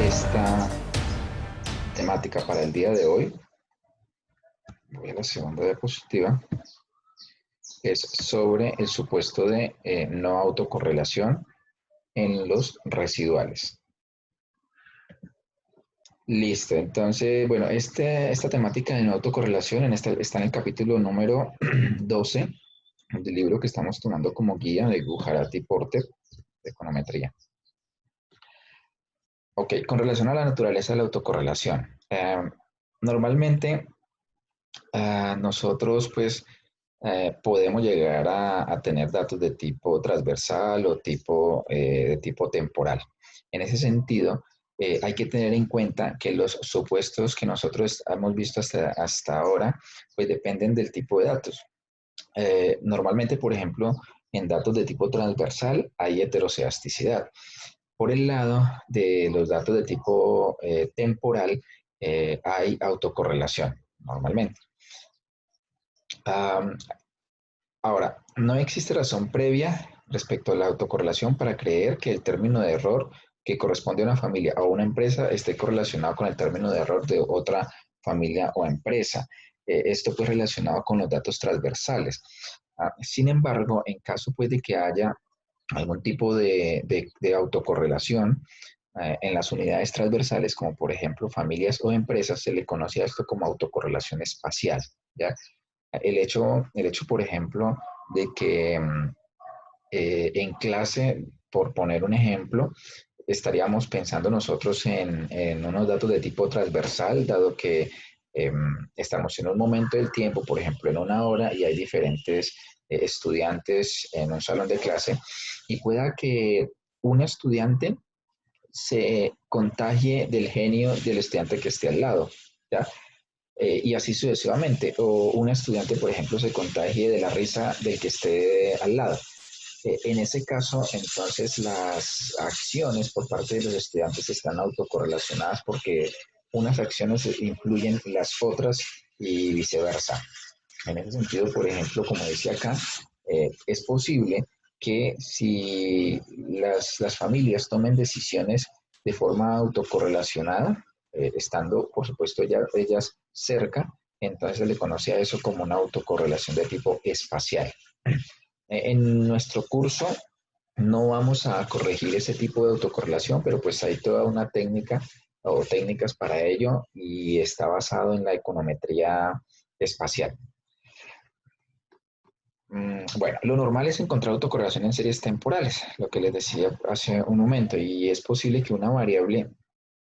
esta temática para el día de hoy. Voy a la segunda diapositiva. Es sobre el supuesto de no autocorrelación en los residuales. Listo, entonces, bueno, esta temática de no autocorrelación está en el capítulo número 12 del libro que estamos tomando como guía de Gujarati Porter de econometría. Ok, con relación a la naturaleza de la autocorrelación. Normalmente nosotros pues podemos llegar a tener datos de tipo transversal o de tipo temporal. En ese sentido, hay que tener en cuenta que los supuestos que nosotros hemos visto hasta ahora pues dependen del tipo de datos. Normalmente, por ejemplo, en datos de tipo transversal hay heterocedasticidad. Por el lado de los datos de tipo temporal, hay autocorrelación, normalmente. Um, Ahora, no existe razón previa respecto a la autocorrelación para creer que el término de error que corresponde a una familia o a una empresa esté correlacionado con el término de error de otra familia o empresa. Esto pues relacionado con los datos transversales. Sin embargo, en caso pues de que haya algún tipo de autocorrelación en las unidades transversales, como por ejemplo familias o empresas, se le conoce a esto como autocorrelación espacial, ¿ya? Por ejemplo, de que en clase, por poner un ejemplo, estaríamos pensando nosotros en unos datos de tipo transversal, dado que estamos en un momento del tiempo, por ejemplo, en una hora, y hay diferentes estudiantes en un salón de clase, y pueda que un estudiante se contagie del genio del estudiante que esté al lado, ¿ya? Y así sucesivamente. O un estudiante, por ejemplo, se contagie de la risa del que esté al lado. En ese caso, entonces, las acciones por parte de los estudiantes están autocorrelacionadas porque unas acciones influyen en las otras y viceversa. En ese sentido, por ejemplo, como decía acá, es posible que si las familias tomen decisiones de forma autocorrelacionada, estando, por supuesto, ellas cerca, entonces se le conoce a eso como una autocorrelación de tipo espacial. En nuestro curso no vamos a corregir ese tipo de autocorrelación, pero pues hay toda una técnica o técnicas para ello y está basado en la econometría espacial. Bueno, lo normal es encontrar autocorrelación en series temporales, lo que les decía hace un momento, y es posible que una variable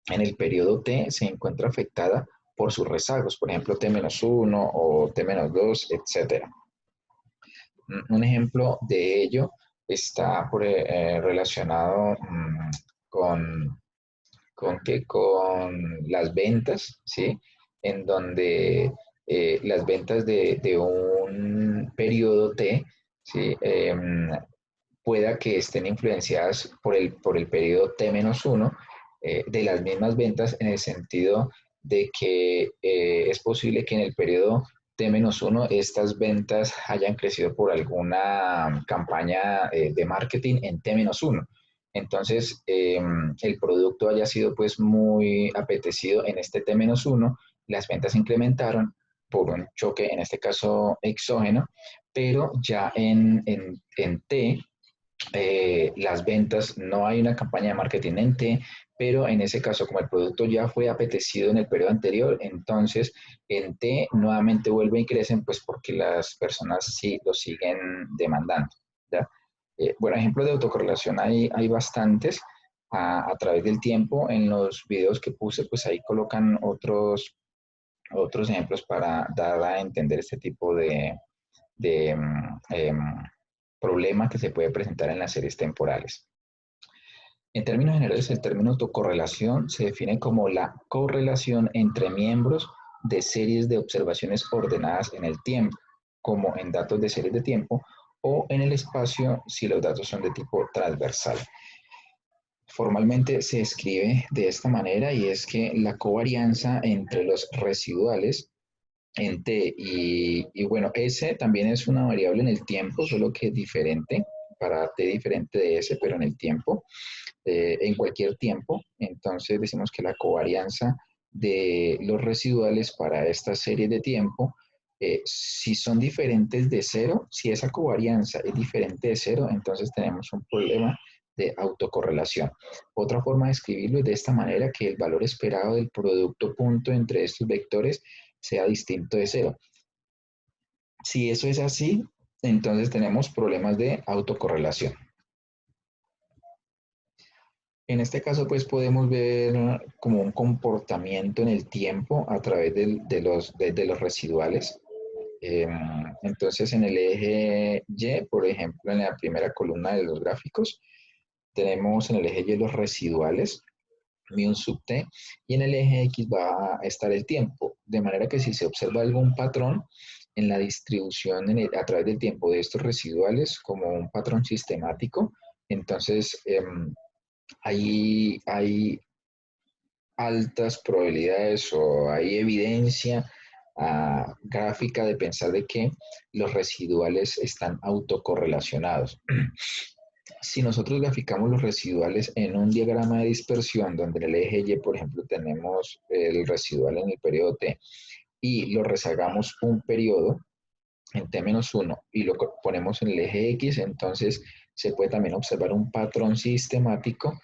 en el periodo T se encuentre afectada por sus rezagos, por ejemplo, T-1 o T-2, etc. Un ejemplo de ello está relacionado con, con las ventas, ¿sí? En donde las ventas de un periodo T, ¿sí? Pueda que estén influenciadas por el periodo T-1 de las mismas ventas en el sentido de que es posible que en el periodo T-1 estas ventas hayan crecido por alguna campaña de marketing en T-1. Entonces, el producto haya sido pues muy apetecido en este T-1, las ventas incrementaron por un choque, en este caso exógeno, pero ya en T, las ventas, no hay una campaña de marketing en T, pero en ese caso, como el producto ya fue apetecido en el periodo anterior, entonces en T nuevamente vuelven y crecen, pues porque las personas sí lo siguen demandando, ¿ya? Bueno, ejemplos de autocorrelación hay bastantes a través del tiempo. En los videos que puse, pues ahí colocan otros ejemplos para dar a entender este tipo de problema que se puede presentar en las series temporales. En términos generales, el término autocorrelación se define como la correlación entre miembros de series de observaciones ordenadas en el tiempo, como en datos de series de tiempo, o en el espacio si los datos son de tipo transversal. Formalmente se escribe de esta manera y es que la covarianza entre los residuales en T y bueno, S también es una variable en el tiempo, solo que es diferente, para T diferente de S, pero en el tiempo, en cualquier tiempo. Entonces decimos que la covarianza de los residuales para esta serie de tiempo, si son diferentes de cero, si esa covarianza es diferente de cero, entonces tenemos un problema de autocorrelación. Otra forma de escribirlo es de esta manera, que el valor esperado del producto punto entre estos vectores sea distinto de cero. Si eso es así, entonces tenemos problemas de autocorrelación. En este caso, pues podemos ver como un comportamiento en el tiempo a través de los residuales. Entonces, en el eje Y, por ejemplo, en la primera columna de los gráficos, tenemos en el eje Y los residuales, mi1 sub t, y en el eje X va a estar el tiempo. De manera que si se observa algún patrón en la distribución a través del tiempo de estos residuales, como un patrón sistemático, entonces hay altas probabilidades o hay evidencia gráfica de pensar de que los residuales están autocorrelacionados. Si nosotros graficamos los residuales en un diagrama de dispersión, donde en el eje Y, por ejemplo, tenemos el residual en el periodo T y lo rezagamos un periodo en T-1 y lo ponemos en el eje X, entonces se puede también observar un patrón sistemático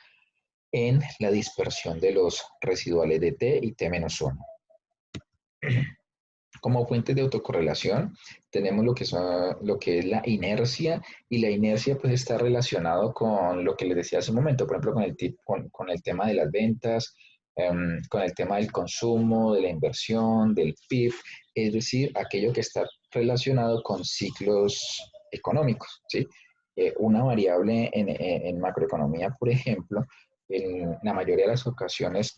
en la dispersión de los residuales de T y T-1. Como fuentes de autocorrelación tenemos lo que es la inercia, y la inercia pues está relacionado con lo que les decía hace un momento, por ejemplo con el tema de las ventas, con el tema del consumo, de la inversión, del PIB, es decir, aquello que está relacionado con ciclos económicos, ¿sí? Una variable en macroeconomía, por ejemplo, en la mayoría de las ocasiones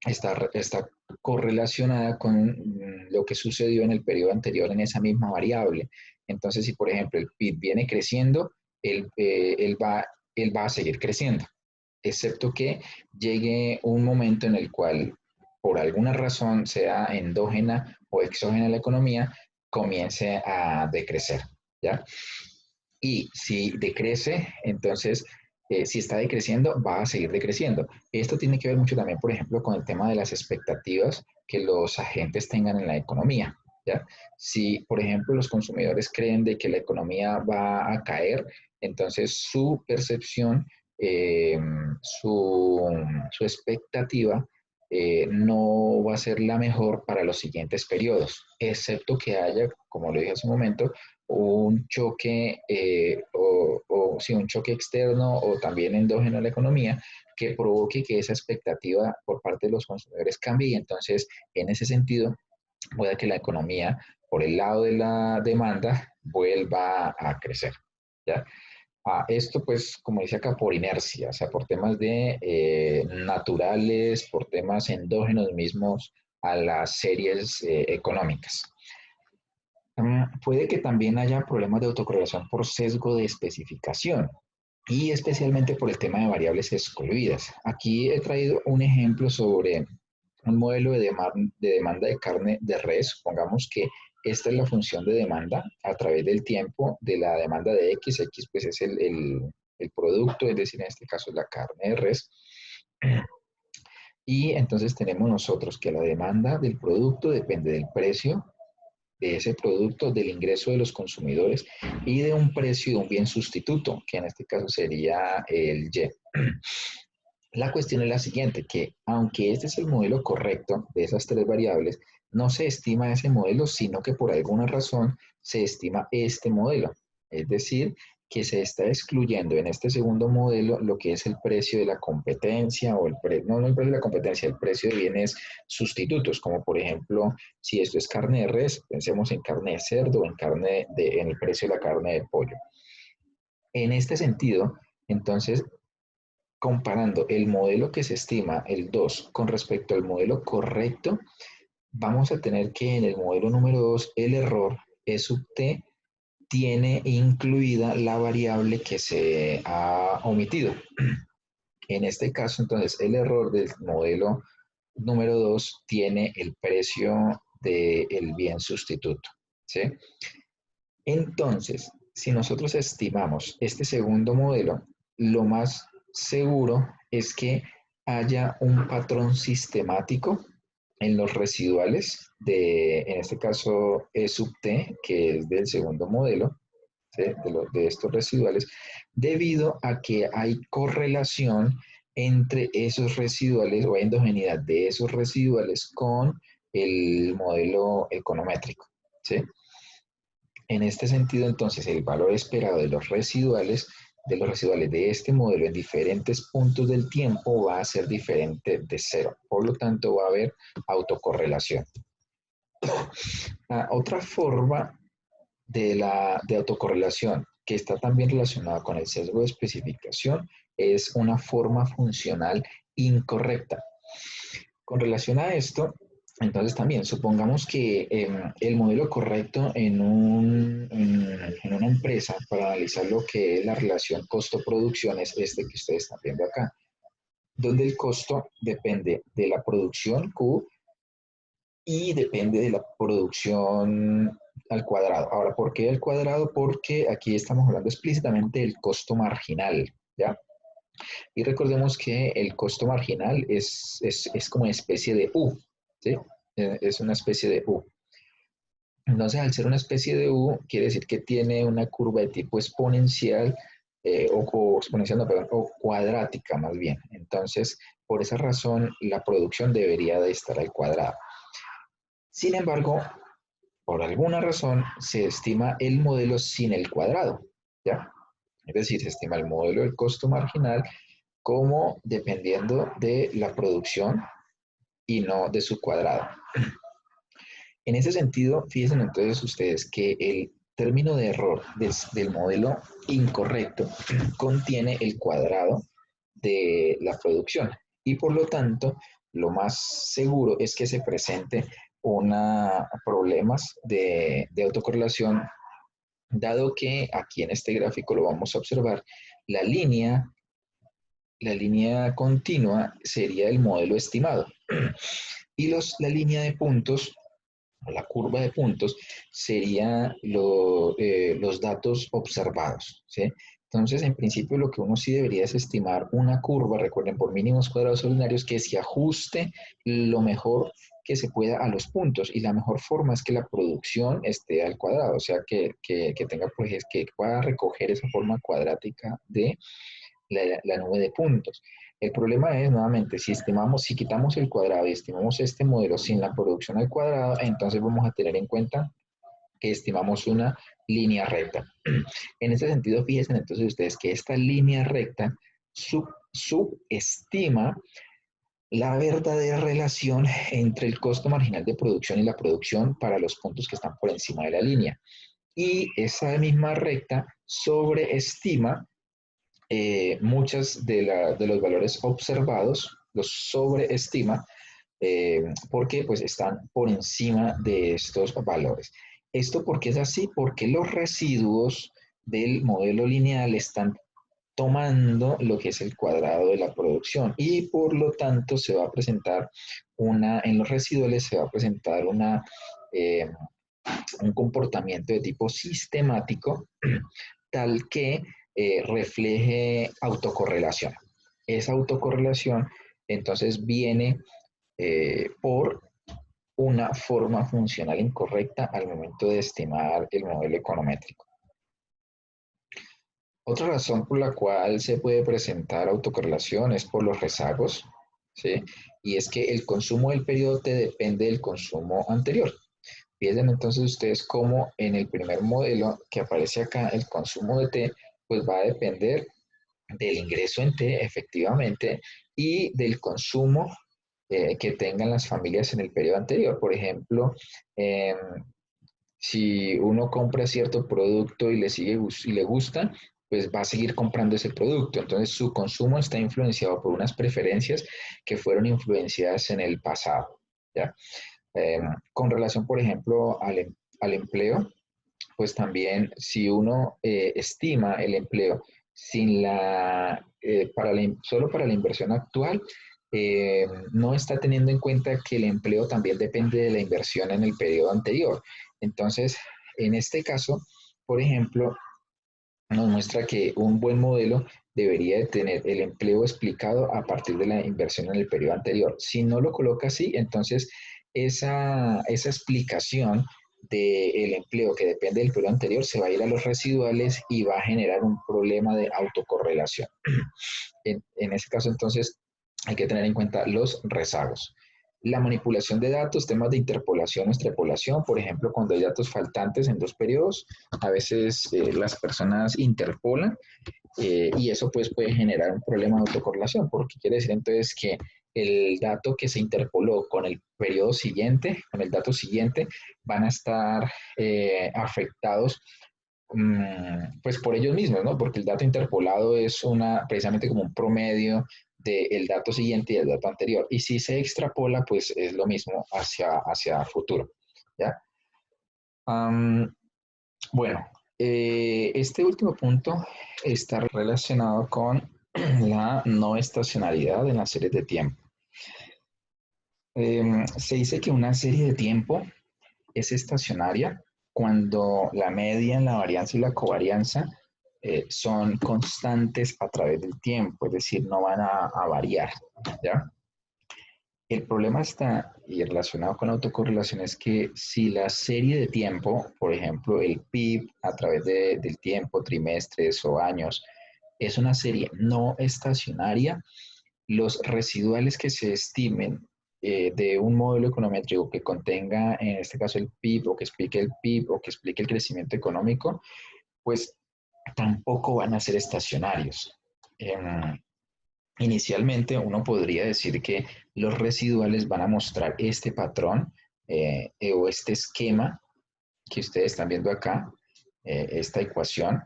está correlacionada con lo que sucedió en el periodo anterior en esa misma variable. Entonces, si por ejemplo el PIB viene creciendo, él va a seguir creciendo, excepto que llegue un momento en el cual, por alguna razón, sea endógena o exógena la economía, comience a decrecer, ¿ya? Y si decrece, entonces, si está decreciendo, va a seguir decreciendo. Esto tiene que ver mucho también, por ejemplo, con el tema de las expectativas que los agentes tengan en la economía, ¿ya? Si, por ejemplo, los consumidores creen de que la economía va a caer, entonces su percepción, eh, su, su expectativa no va a ser la mejor para los siguientes periodos, excepto que haya, como lo dije hace un momento, un choque sí, un choque externo o también endógeno a la economía que provoque que esa expectativa por parte de los consumidores cambie, y entonces en ese sentido pueda que la economía por el lado de la demanda vuelva a crecer, ¿ya? Esto pues, como dice acá, por inercia, o sea, por temas de naturales, por temas endógenos mismos a las series económicas. Puede que también haya problemas de autocorrelación por sesgo de especificación y especialmente por el tema de variables excluidas. Aquí he traído un ejemplo sobre un modelo de demanda de carne de res. Supongamos que esta es la función de demanda a través del tiempo de la demanda de X. X pues es el producto, es decir, en este caso es la carne de res. Y entonces tenemos nosotros que la demanda del producto depende del precio de ese producto, del ingreso de los consumidores y de un precio de un bien sustituto, que en este caso sería el Y. La cuestión es la siguiente, que aunque este es el modelo correcto de esas tres variables, no se estima ese modelo, sino que por alguna razón se estima este modelo. Es decir, que se está excluyendo en este segundo modelo lo que es el precio de la competencia o no el precio de la competencia, el precio de bienes sustitutos, como por ejemplo, si esto es carne de res, pensemos en carne de cerdo o en el precio de la carne de pollo. En este sentido, entonces, comparando el modelo que se estima, el 2, con respecto al modelo correcto, vamos a tener que en el modelo número 2, el error E sub t tiene incluida la variable que se ha omitido. En este caso, entonces, el error del modelo número 2 tiene el precio del bien sustituto, ¿sí? Entonces, si nosotros estimamos este segundo modelo, lo más seguro es que haya un patrón sistemático en los residuales en este caso, E sub t, que es del segundo modelo, ¿sí? De estos residuales, debido a que hay correlación entre esos residuales o endogeneidad de esos residuales con el modelo econométrico, ¿sí? En este sentido, entonces, el valor esperado de los residuales de este modelo en diferentes puntos del tiempo va a ser diferente de cero. Por lo tanto, va a haber autocorrelación. Otra forma de autocorrelación que está también relacionada con el sesgo de especificación es una forma funcional incorrecta. Con relación a esto, entonces también supongamos que el modelo correcto en una empresa para analizar lo que es la relación costo-producción es este que ustedes están viendo acá, donde el costo depende de la producción Q y depende de la producción al cuadrado. Ahora, ¿por qué al cuadrado? Porque aquí estamos hablando explícitamente del costo marginal, ¿ya? Y recordemos que el costo marginal es como una especie de U, ¿sí? Es una especie de U. Entonces, al ser una especie de U, quiere decir que tiene una curva de tipo exponencial, o exponencial, no, perdón, o cuadrática más bien. Entonces, por esa razón, la producción debería de estar al cuadrado. Sin embargo, por alguna razón, se estima el modelo sin el cuadrado, ¿ya? Es decir, se estima el modelo del costo marginal como dependiendo de la producción y no de su cuadrado. En ese sentido, fíjense entonces ustedes que el término de error del modelo incorrecto contiene el cuadrado de la producción y por lo tanto lo más seguro es que se presente problemas de autocorrelación, dado que aquí en este gráfico lo vamos a observar, la línea la línea continua sería el modelo estimado y la línea de puntos, la curva de puntos, sería los datos observados, ¿sí? Entonces, en principio, lo que uno sí debería es estimar una curva, recuerden, por mínimos cuadrados ordinarios, que se ajuste lo mejor que se pueda a los puntos. Y la mejor forma es que la producción esté al cuadrado, o sea, que tenga, pues, que pueda recoger esa forma cuadrática de la nube de puntos. El problema es, nuevamente, si quitamos el cuadrado y estimamos este modelo sin la producción al cuadrado, entonces vamos a tener en cuenta que estimamos una línea recta. En ese sentido, fíjense entonces ustedes que esta línea recta subestima la verdadera relación entre el costo marginal de producción y la producción para los puntos que están por encima de la línea. Y esa misma recta sobreestima muchas de los valores observados, los sobreestima, porque pues están por encima de estos valores. ¿Esto por qué es así? Porque los residuos del modelo lineal están tomando lo que es el cuadrado de la producción y por lo tanto se va a presentar en los residuales se va a presentar eh, un comportamiento de tipo sistemático tal que refleje autocorrelación. Esa autocorrelación entonces viene por una forma funcional incorrecta al momento de estimar el modelo econométrico. Otra razón por la cual se puede presentar autocorrelación es por los rezagos, ¿sí? Y es que el consumo del periodo T depende del consumo anterior. Fíjense entonces ustedes cómo en el primer modelo que aparece acá, el consumo de T, pues va a depender del ingreso en T, efectivamente, y del consumo que tengan las familias en el periodo anterior. Por ejemplo, eh, si uno compra cierto producto y le gusta, pues va a seguir comprando ese producto. Entonces su consumo está influenciado por unas preferencias que fueron influenciadas en el pasado, ¿ya? Con relación, por ejemplo, al empleo, pues también si uno estima el empleo sin solo para la inversión actual, no está teniendo en cuenta que el empleo también depende de la inversión en el periodo anterior. Entonces, en este caso, por ejemplo, nos muestra que un buen modelo debería de tener el empleo explicado a partir de la inversión en el periodo anterior. Si no lo coloca así, entonces esa explicación del empleo que depende del periodo anterior se va a ir a los residuales y va a generar un problema de autocorrelación. En ese caso, entonces, hay que tener en cuenta los rezagos. La manipulación de datos, temas de interpolación o extrapolación, por ejemplo, cuando hay datos faltantes en dos periodos, a veces las personas interpolan y eso pues puede generar un problema de autocorrelación, porque quiere decir entonces que el dato que se interpoló con el periodo siguiente, con el dato siguiente, van a estar afectados pues por ellos mismos, ¿no? Porque el dato interpolado es precisamente como un promedio del dato siguiente y del dato anterior. Y si se extrapola, pues es lo mismo hacia futuro, ¿ya? Um, bueno, este último punto está relacionado con la no estacionalidad en las series de tiempo. Se dice que una serie de tiempo es estacionaria cuando la media, la varianza y la covarianza son constantes a través del tiempo, es decir, no van a variar, ¿ya? El problema está, y relacionado con la autocorrelación, es que si la serie de tiempo, por ejemplo, el PIB a través del tiempo, trimestres o años, es una serie no estacionaria, los residuales que se estimen de un modelo econométrico que contenga, en este caso, el PIB o que explique el PIB o que explique el crecimiento económico, pues tampoco van a ser estacionarios. Inicialmente, uno podría decir que los residuales van a mostrar este patrón o este esquema que ustedes están viendo acá, esta ecuación,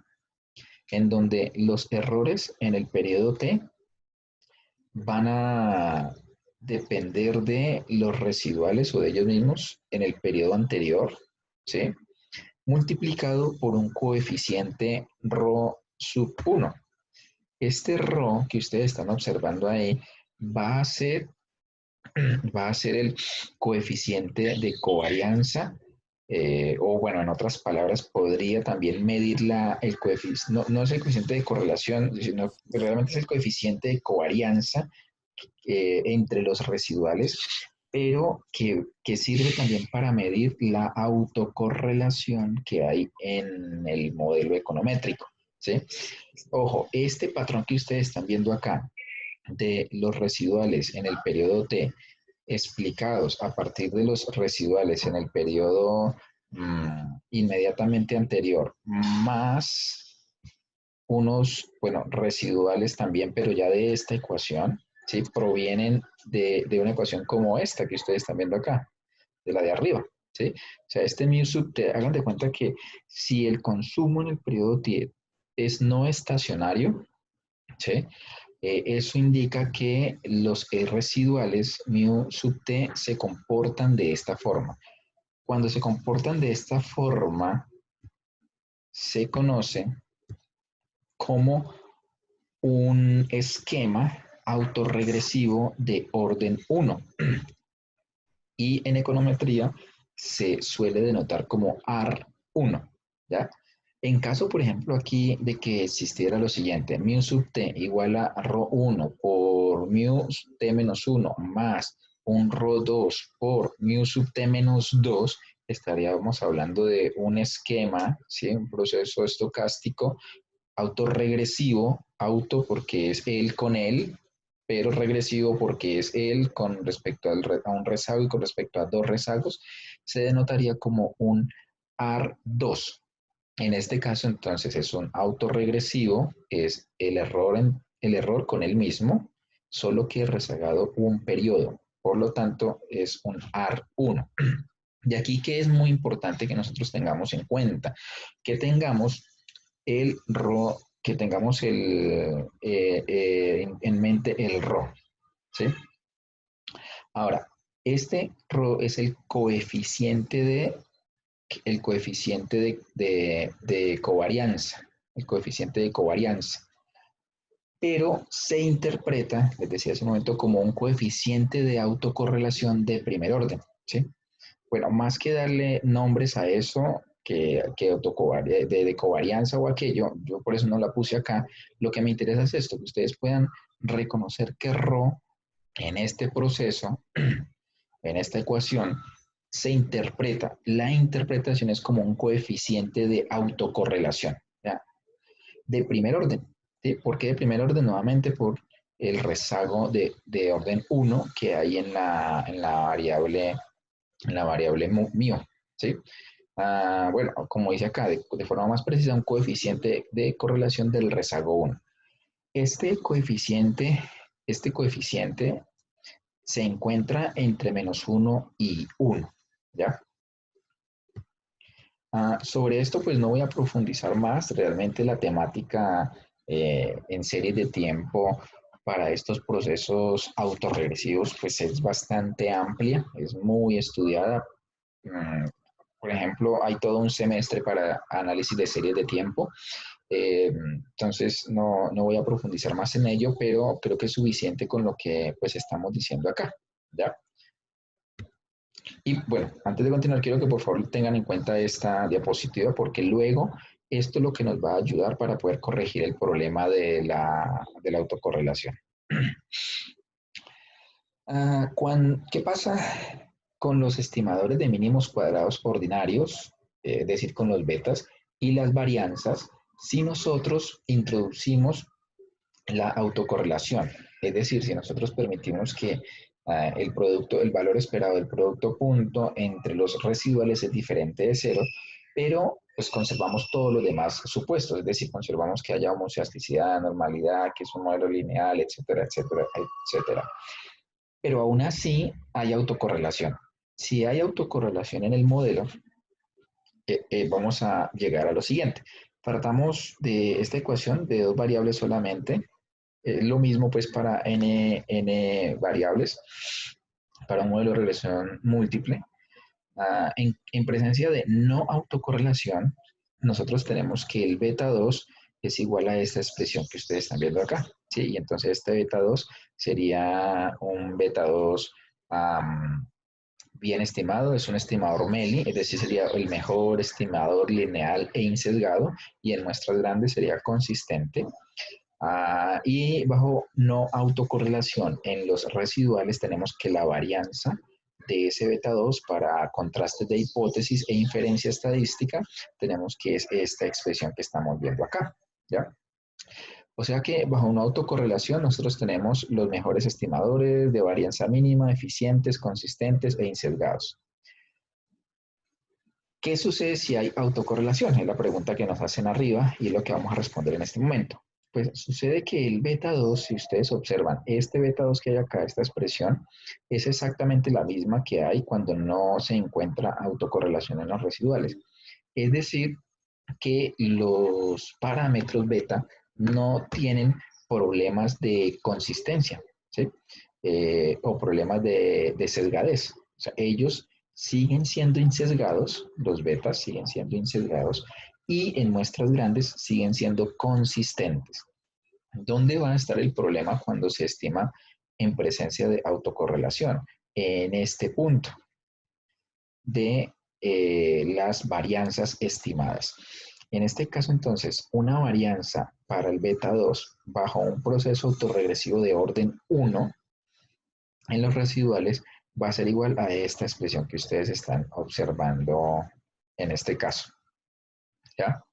en donde los errores en el periodo T van a depender de los residuales o de ellos mismos en el periodo anterior, ¿sí? Multiplicado por un coeficiente ρ sub 1. Este ρ que ustedes están observando ahí va a ser, va a ser el coeficiente de covarianza, o bueno, en otras palabras, podría también medir el coeficiente, no es el coeficiente de correlación, sino realmente es el coeficiente de covarianza entre los residuales, pero que sirve también para medir la autocorrelación que hay en el modelo econométrico, ¿sí? Ojo, este patrón que ustedes están viendo acá de los residuales en el periodo T explicados a partir de los residuales en el periodo inmediatamente anterior, más unos, bueno, residuales también, pero ya de esta ecuación, ¿sí? Provienen de una ecuación como esta que ustedes están viendo acá, de la de arriba, ¿sí? O sea, este mu sub t, hagan de cuenta que si el consumo en el periodo T es no estacionario, ¿sí? Eso indica que los residuales mu sub t se comportan de esta forma. Cuando se comportan de esta forma, se conoce como un esquema autorregresivo de orden 1 y en econometría se suele denotar como AR1, ¿ya? En caso, por ejemplo, aquí de que existiera lo siguiente, mu sub t igual a ρ1 por mu t menos 1 más un ρ2 por mu sub t menos 2, estaríamos hablando de un esquema, ¿sí? Un proceso estocástico autorregresivo, auto porque es él con él, pero regresivo porque es él con respecto a un rezago y con respecto a dos rezagos, se denotaría como un AR2. En este caso, entonces, es un autorregresivo, es el error con él mismo, solo que rezagado un periodo. Por lo tanto, es un AR1. De aquí que es muy importante que nosotros tengamos en cuenta, que tengamos que tengamos en mente el RO, ¿sí? Ahora, este RO es el coeficiente de covarianza, el coeficiente de covarianza, pero se interpreta, les decía hace un momento, como un coeficiente de autocorrelación de primer orden, ¿sí? Bueno, más que darle nombres a eso, de covarianza o aquello, yo por eso no la puse acá. Lo que me interesa es esto, que ustedes puedan reconocer que ρ en este proceso, en esta ecuación, se interpreta. La interpretación es como un coeficiente de autocorrelación, ¿ya? De primer orden. ¿Sí? ¿Por qué de primer orden? Nuevamente por el rezago de orden 1 que hay en la variable mío. ¿Sí? Bueno, como dice acá, de forma más precisa, un coeficiente de correlación del rezago 1. Este coeficiente, este coeficiente se encuentra entre -1 y 1, ¿ya? Sobre esto, pues no voy a profundizar más. Realmente la temática en series de tiempo para estos procesos autorregresivos, pues es bastante amplia, es muy estudiada. Mm, Por ejemplo, hay todo un semestre para análisis de series de tiempo. Entonces, no voy a profundizar más en ello, pero creo que es suficiente con lo que pues estamos diciendo acá, ¿ya? Y bueno, antes de continuar, quiero que por favor tengan en cuenta esta diapositiva porque luego esto es lo que nos va a ayudar para poder corregir el problema de la autocorrelación. ¿Qué pasa con los estimadores de mínimos cuadrados ordinarios, es decir, con los betas y las varianzas, si nosotros introducimos la autocorrelación? Es decir, si nosotros permitimos que el valor esperado del producto punto entre los residuales es diferente de cero, pero pues conservamos todos los demás supuestos, es decir, conservamos que haya homoelasticidad, normalidad, que es un modelo lineal, etcétera, etcétera, etcétera. Pero aún así hay autocorrelación. Si hay autocorrelación en el modelo, vamos a llegar a lo siguiente. Tratamos de esta ecuación de dos variables solamente. Lo mismo pues para n variables, para un modelo de regresión múltiple. En presencia de no autocorrelación, nosotros tenemos que el beta 2 es igual a esta expresión que ustedes están viendo acá, ¿sí? Y entonces este beta 2 sería un beta 2 bien estimado, es un estimador MELI, es decir, sería el mejor estimador lineal e insesgado, y en muestras grandes sería consistente. Y bajo no autocorrelación en los residuales tenemos que la varianza de ese beta 2 para contrastes de hipótesis e inferencia estadística tenemos que es esta expresión que estamos viendo acá, ¿ya? O sea que bajo una autocorrelación nosotros tenemos los mejores estimadores de varianza mínima, eficientes, consistentes e insesgados. ¿Qué sucede si hay autocorrelación? Es la pregunta que nos hacen arriba y es lo que vamos a responder en este momento. Pues sucede que el beta 2, si ustedes observan, este beta 2 que hay acá, esta expresión, es exactamente la misma que hay cuando no se encuentra autocorrelación en los residuales. Es decir, que los parámetros beta no tienen problemas de consistencia, ¿sí? O problemas de sesgadez. O sea, ellos siguen siendo insesgados, los betas siguen siendo insesgados, y en muestras grandes siguen siendo consistentes. ¿Dónde va a estar el problema cuando se estima en presencia de autocorrelación? En este punto de las varianzas estimadas. En este caso, entonces, una varianza para el beta 2 bajo un proceso autorregresivo de orden 1 en los residuales va a ser igual a esta expresión que ustedes están observando en este caso. ¿Ya?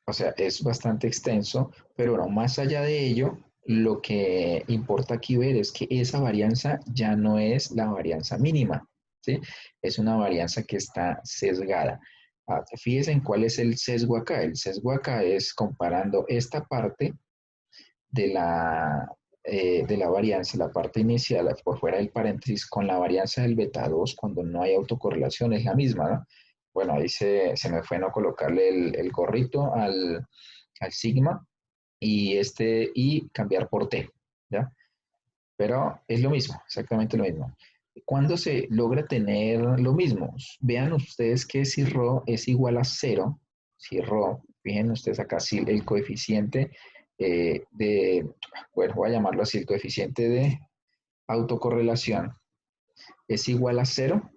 O sea, es bastante extenso, pero bueno, más allá de ello, lo que importa aquí ver es que esa varianza ya no es la varianza mínima, ¿sí? Es una varianza que está sesgada. Fíjense en cuál es el sesgo acá. El sesgo acá es comparando esta parte de la varianza, la parte inicial por fuera del paréntesis, con la varianza del beta 2 cuando no hay autocorrelación, es la misma, ¿no? Bueno, ahí se me fue no colocarle el gorrito al sigma y cambiar por t, ¿ya? Pero es lo mismo, exactamente lo mismo. ¿Cuándo se logra tener lo mismo? Vean ustedes que si ρ es igual a 0, si ρ, fíjense ustedes acá, si el coeficiente bueno, voy a llamarlo así, el coeficiente de autocorrelación es igual a 0,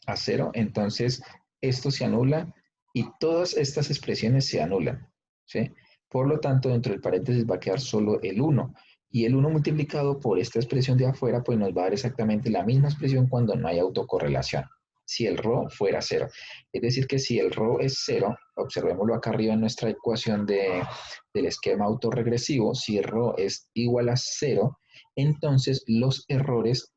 a cero, entonces esto se anula y todas estas expresiones se anulan, ¿sí? Por lo tanto, dentro del paréntesis va a quedar solo el uno. Y el uno multiplicado por esta expresión de afuera, pues nos va a dar exactamente la misma expresión cuando no hay autocorrelación. Si el ρ fuera cero. Es decir, que si el ρ es cero, observémoslo acá arriba en nuestra ecuación del esquema autorregresivo, si el ρ es igual a cero, entonces los errores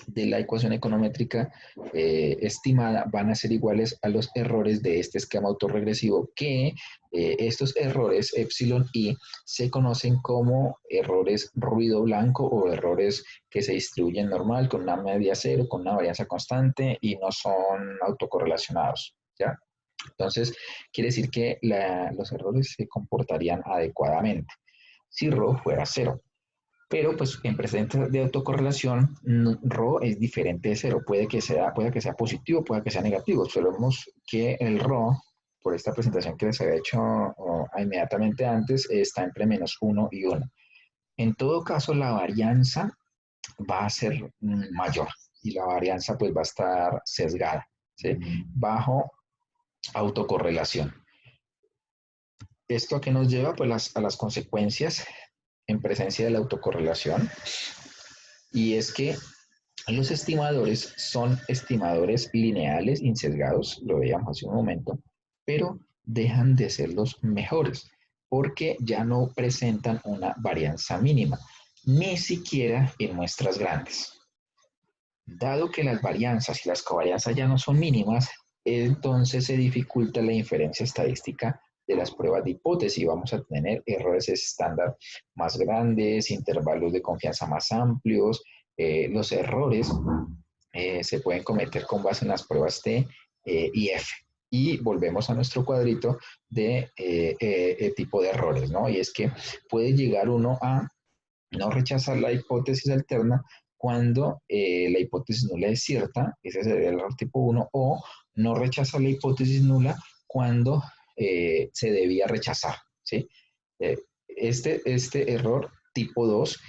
de la ecuación econométrica estimada van a ser iguales a los errores de este esquema autorregresivo, que estos errores epsilon i se conocen como errores ruido blanco o errores que se distribuyen normal con una media cero, con una varianza constante y no son autocorrelacionados, ¿ya? Entonces, quiere decir que los errores se comportarían adecuadamente si ρ fuera cero. Pero pues en precedentes de autocorrelación, ρ es diferente de cero. Puede que sea positivo, puede que sea negativo. Observemos que el ρ, por esta presentación que les había hecho inmediatamente antes, está entre menos 1 y 1. En todo caso, la varianza va a ser mayor y la varianza pues va a estar sesgada, ¿sí? Bajo autocorrelación. ¿Esto a qué nos lleva? Pues a las consecuencias en presencia de la autocorrelación. Y es que los estimadores son estimadores lineales insesgados, lo veíamos hace un momento, pero dejan de ser los mejores porque ya no presentan una varianza mínima, ni siquiera en muestras grandes. Dado que las varianzas y las covarianzas ya no son mínimas, entonces se dificulta la inferencia estadística de las pruebas de hipótesis. Vamos a tener errores estándar más grandes, intervalos de confianza más amplios. Los errores se pueden cometer con base en las pruebas T y F. Y volvemos a nuestro cuadrito de tipo de errores, ¿no? Y es que puede llegar uno a no rechazar la hipótesis alterna cuando la hipótesis nula es cierta, ese sería el error tipo 1, o no rechazar la hipótesis nula cuando se debía rechazar, ¿sí? Este error tipo 2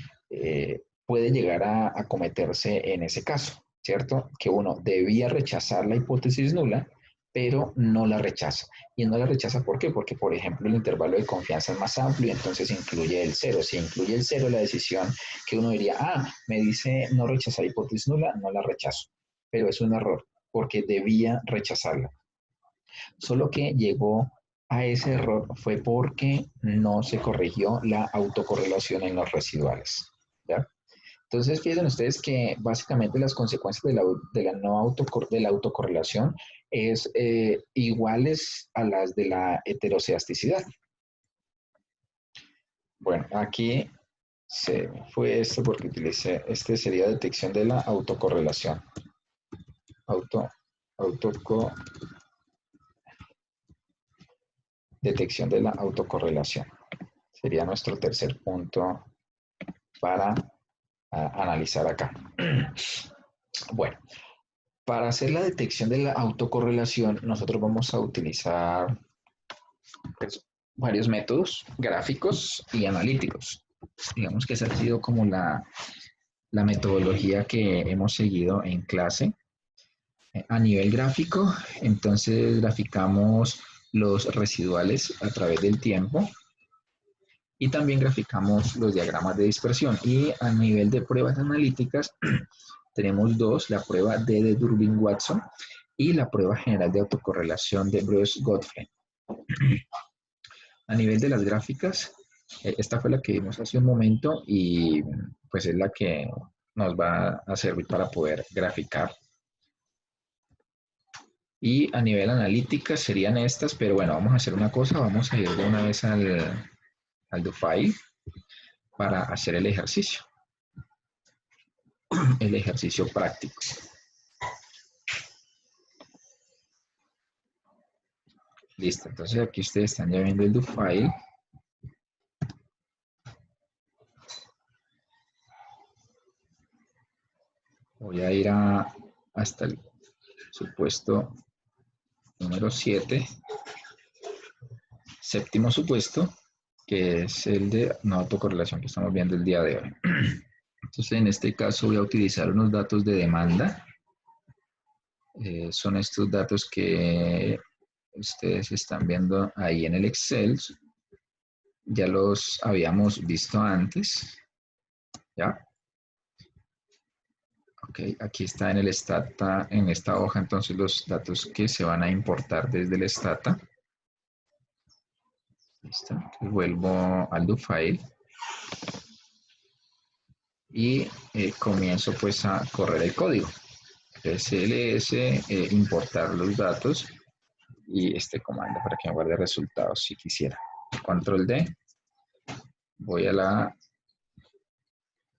puede llegar a cometerse en ese caso, ¿cierto? Que uno debía rechazar la hipótesis nula, pero no la rechaza. Y no la rechaza, ¿por qué? Porque, por ejemplo, el intervalo de confianza es más amplio y entonces incluye el cero. Si incluye el cero, la decisión que uno diría, me dice no rechazar hipótesis nula, no la rechazo. Pero es un error, porque debía rechazarla. Solo que llegó a ese error fue porque no se corrigió la autocorrelación en los residuales, ¿ya? Entonces, fíjense ustedes que básicamente las consecuencias de la autocorrelación es iguales a las de la heteroceasticidad. Bueno, aquí se fue esto porque utilicé, este sería detección de la autocorrelación. Detección de la autocorrelación. Sería nuestro tercer punto para analizar acá. Bueno, para hacer la detección de la autocorrelación, nosotros vamos a utilizar pues, varios métodos gráficos y analíticos. Digamos que esa ha sido como la metodología que hemos seguido en clase. A nivel gráfico, entonces graficamos los residuales a través del tiempo y también graficamos los diagramas de dispersión. Y a nivel de pruebas analíticas, tenemos dos, la prueba D de Durbin-Watson y la prueba general de autocorrelación de Bruce-Godfrey. A nivel de las gráficas, esta fue la que vimos hace un momento y pues es la que nos va a servir para poder graficar. Y a nivel analítica serían estas, pero bueno, vamos a hacer una cosa, vamos a ir de una vez al DoFile para hacer el ejercicio práctico. Listo, entonces aquí ustedes están ya viendo el DoFile. Voy a ir hasta el supuesto número 7, séptimo supuesto, que es el de no autocorrelación que estamos viendo el día de hoy. Entonces, en este caso voy a utilizar unos datos de demanda Son estos datos que ustedes están viendo ahí en el Excel. Ya los habíamos visto antes, ¿ya? Ok, aquí está en el Stata, en esta hoja, entonces los datos que se van a importar desde el Stata. Listo. Entonces vuelvo al do file y comienzo pues a correr el código. SLS, importar los datos y este comando para que me guarde resultados si quisiera. Control D, voy a la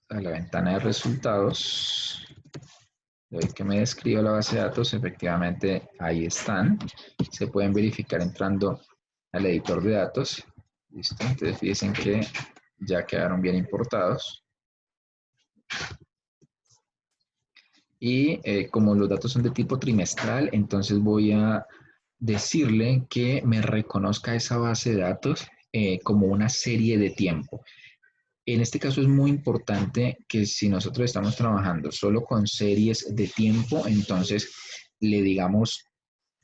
ventana de resultados, le doy que me describa la base de datos, efectivamente ahí están, se pueden verificar entrando al editor de datos. Listo, entonces fíjense que ya quedaron bien importados. Y como los datos son de tipo trimestral, entonces voy a decirle que me reconozca esa base de datos como una serie de tiempo. En este caso es muy importante que si nosotros estamos trabajando solo con series de tiempo, entonces le digamos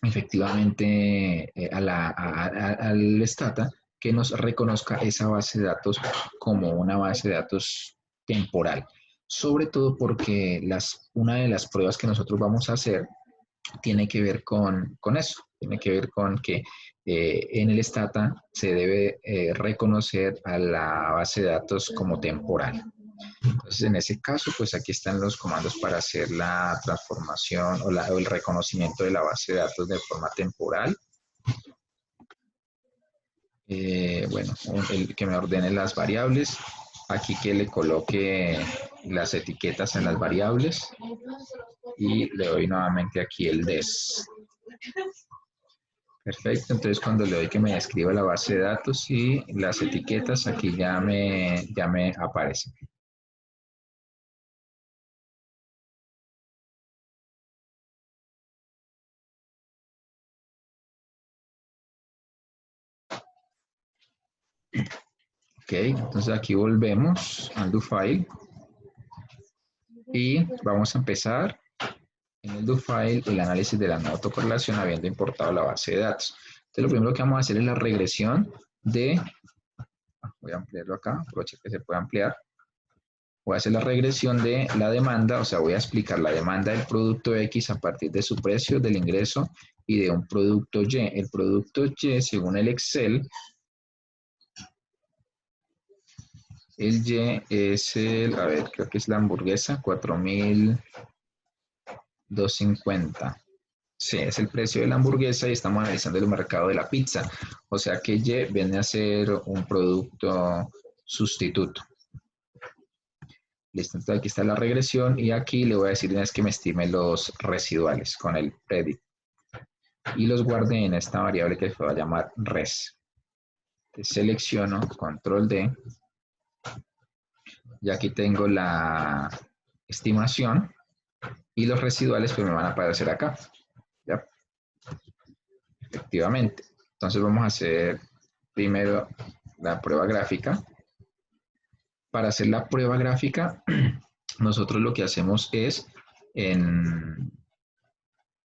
efectivamente al Stata que nos reconozca esa base de datos como una base de datos temporal. Sobre todo porque una de las pruebas que nosotros vamos a hacer tiene que ver con eso, tiene que ver con que en el Stata se debe reconocer a la base de datos como temporal. Entonces, en ese caso, pues aquí están los comandos para hacer la transformación o el reconocimiento de la base de datos de forma temporal. Bueno, el que me ordene las variables. Aquí que le coloque las etiquetas en las variables. Y le doy nuevamente aquí el des. Perfecto, entonces cuando le doy que me describa la base de datos y las etiquetas, aquí ya me aparecen. Ok, entonces aquí volvemos al do file y vamos a empezar en el do file el análisis de la nueva autocorrelación habiendo importado la base de datos. Entonces lo primero que vamos a hacer es la regresión de, voy a ampliarlo acá, aproveche que se puede ampliar. Voy a hacer la regresión de la demanda, o sea, voy a explicar la demanda del producto X a partir de su precio, del ingreso y de un producto Y. El producto Y, según el Excel, el Y es a ver, creo que es la hamburguesa, 4.250. Sí, es el precio de la hamburguesa y estamos analizando el mercado de la pizza. O sea que Y viene a ser un producto sustituto. Listo, entonces aquí está la regresión y aquí le voy a decir una vez que me estime los residuales con el predict. Y los guarde en esta variable que se va a llamar res. Entonces selecciono, control D, y aquí tengo la estimación y los residuales pues me van a aparecer acá. ¿Ya? Efectivamente. Entonces vamos a hacer primero la prueba gráfica. Para hacer la prueba gráfica, nosotros lo que hacemos es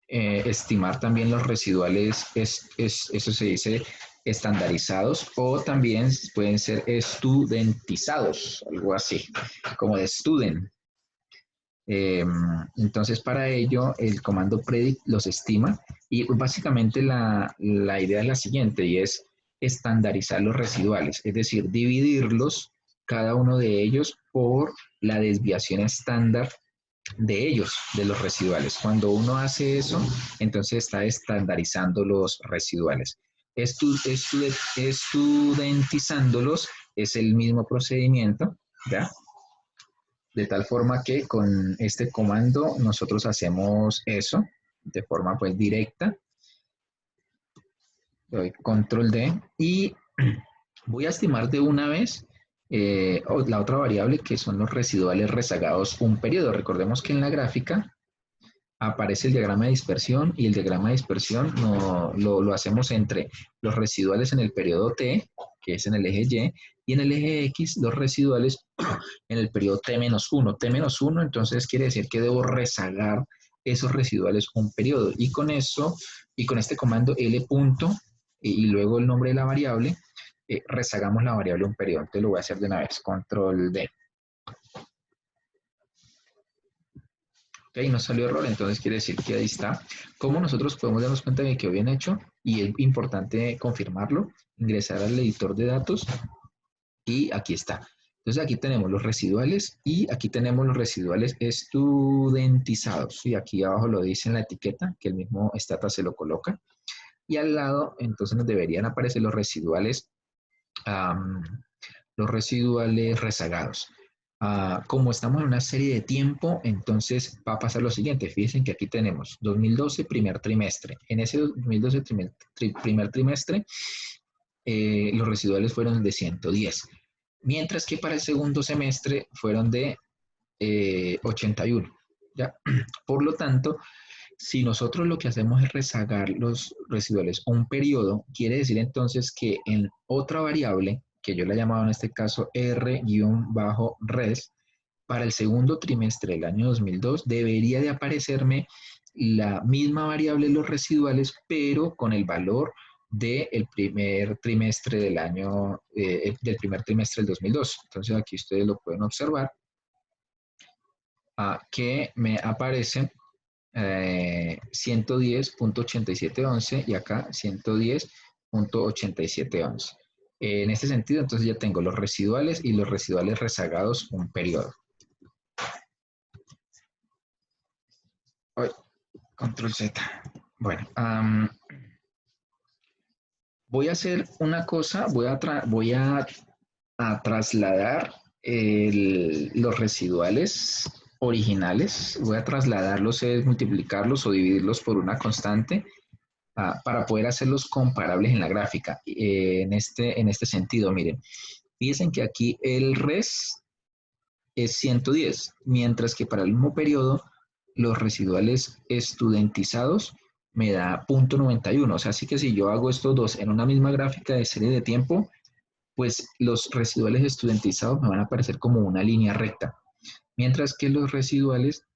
estimar también los residuales, eso se dice estandarizados o también pueden ser estudentizados, algo así, como de student. Entonces, para ello, el comando predict los estima y básicamente la idea es la siguiente y es estandarizar los residuales, es decir, dividirlos, cada uno de ellos, por la desviación estándar de ellos, de los residuales. Cuando uno hace eso, entonces está estandarizando los residuales. Estudentizándolos es el mismo procedimiento, ¿ya? De tal forma que con este comando nosotros hacemos eso de forma pues directa. Doy control D y voy a estimar de una vez la otra variable que son los residuales rezagados un periodo. Recordemos que en la gráfica aparece el diagrama de dispersión y el diagrama de dispersión lo hacemos entre los residuales en el periodo T, que es en el eje Y en el eje X los residuales en el periodo T-1. T-1 entonces quiere decir que debo rezagar esos residuales un periodo. Y con eso, y con este comando L punto y luego el nombre de la variable, rezagamos la variable un periodo. Entonces lo voy a hacer de una vez, control D. Ok, no salió error, entonces quiere decir que ahí está. ¿Cómo nosotros podemos darnos cuenta de que quedó bien hecho? Y es importante confirmarlo, ingresar al editor de datos y aquí está. Entonces aquí tenemos los residuales y aquí tenemos los residuales estudentizados. Y aquí abajo lo dice en la etiqueta, que el mismo Stata se lo coloca. Y al lado, entonces nos deberían aparecer los residuales rezagados. Como estamos en una serie de tiempo, entonces va a pasar lo siguiente. Fíjense que aquí tenemos 2012 primer trimestre. En ese 2012 primer trimestre, los residuales fueron de 110. Mientras que para el segundo semestre fueron de 81. ¿Ya? Por lo tanto, si nosotros lo que hacemos es rezagar los residuales un periodo, quiere decir entonces que en otra variable, que yo la he llamado en este caso R-res, para el segundo trimestre del año 2002 debería de aparecerme la misma variable de los residuales, pero con el valor del primer trimestre del año, del primer trimestre del 2002. Entonces aquí ustedes lo pueden observar, que me aparecen 110.8711 y acá 110.8711. En este sentido, entonces ya tengo los residuales y los residuales rezagados un periodo. Ay, control Z. Bueno, voy a hacer una cosa, voy a trasladar los residuales originales, voy a trasladarlos, es multiplicarlos o dividirlos por una constante para poder hacerlos comparables en la gráfica. En este sentido, miren, fíjense que aquí el res es 110, mientras que para el mismo periodo los residuales estudentizados me da 0.91. O sea, así que si yo hago estos dos en una misma gráfica de serie de tiempo, pues los residuales estudentizados me van a aparecer como una línea recta, mientras que los residuales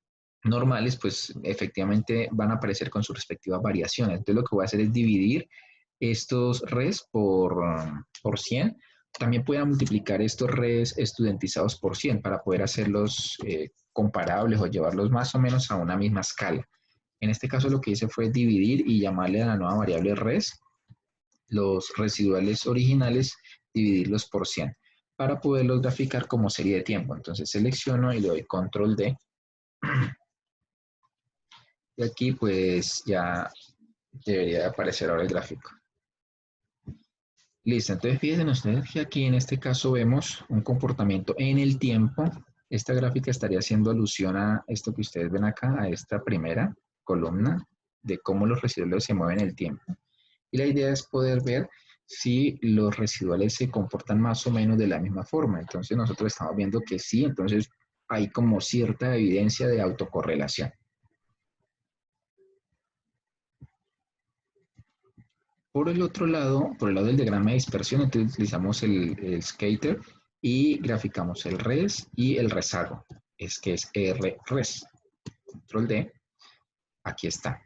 normales, pues efectivamente van a aparecer con sus respectivas variaciones. Entonces lo que voy a hacer es dividir estos res por 100. También puedo multiplicar estos res estudentizados por 100 para poder hacerlos comparables o llevarlos más o menos a una misma escala. En este caso lo que hice fue dividir y llamarle a la nueva variable res los residuales originales, dividirlos por 100 para poderlos graficar como serie de tiempo. Entonces selecciono y le doy control D. Y aquí pues ya debería aparecer ahora el gráfico. Listo, entonces fíjense ustedes que aquí en este caso vemos un comportamiento en el tiempo. Esta gráfica estaría haciendo alusión a esto que ustedes ven acá, a esta primera columna de cómo los residuales se mueven en el tiempo. Y la idea es poder ver si los residuales se comportan más o menos de la misma forma. Entonces nosotros estamos viendo que sí, entonces hay como cierta evidencia de autocorrelación. Por el otro lado, por el lado del diagrama de dispersión, entonces utilizamos el scatter y graficamos el res y el rezago, que es R-res. Control D, aquí está.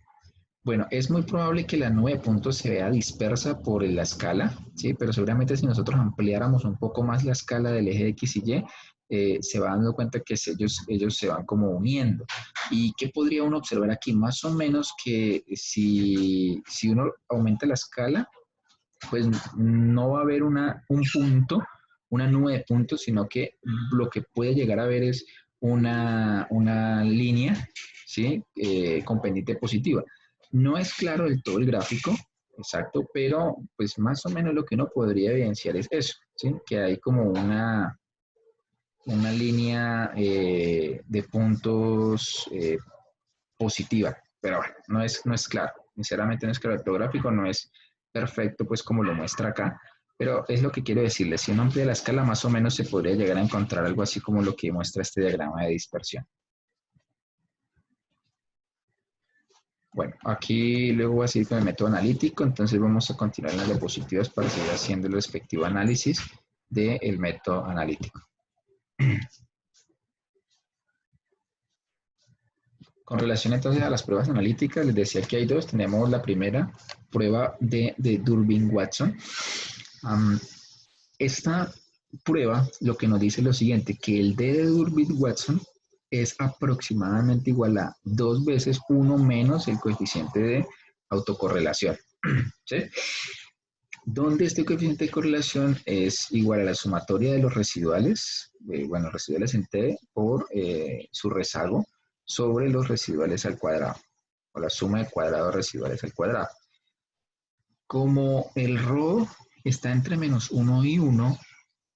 Bueno, es muy probable que la nube de puntos se vea dispersa por la escala, ¿sí? Pero seguramente si nosotros ampliáramos un poco más la escala del eje X y Y, se va dando cuenta que ellos se van como uniendo. ¿Y qué podría uno observar aquí? Más o menos que si uno aumenta la escala, pues no va a haber un punto, una nube de puntos, sino que lo que puede llegar a ver es una línea, ¿sí? Con pendiente positiva. No es claro del todo el gráfico, exacto, pero pues más o menos lo que uno podría evidenciar es eso, ¿sí? Que hay como una línea de puntos positiva, pero bueno, no es claro, sinceramente no es claro, el gráfico no es perfecto pues como lo muestra acá, pero es lo que quiero decirles, si uno amplía la escala más o menos se podría llegar a encontrar algo así como lo que muestra este diagrama de dispersión. Bueno, aquí luego voy a seguir con el método analítico, entonces vamos a continuar en las diapositivas para seguir haciendo el respectivo análisis del método analítico. Con relación entonces a las pruebas analíticas, les decía que hay dos. Tenemos la primera prueba de Durbin-Watson. Esta prueba lo que nos dice es lo siguiente, que el D de Durbin-Watson es aproximadamente igual a 2 veces 1 menos el coeficiente de autocorrelación. ¿Sí? Donde este coeficiente de correlación es igual a la sumatoria de los residuales, residuales en T por su rezago sobre los residuales al cuadrado, o la suma de cuadrados residuales al cuadrado. Como el ρ está entre menos 1 y 1,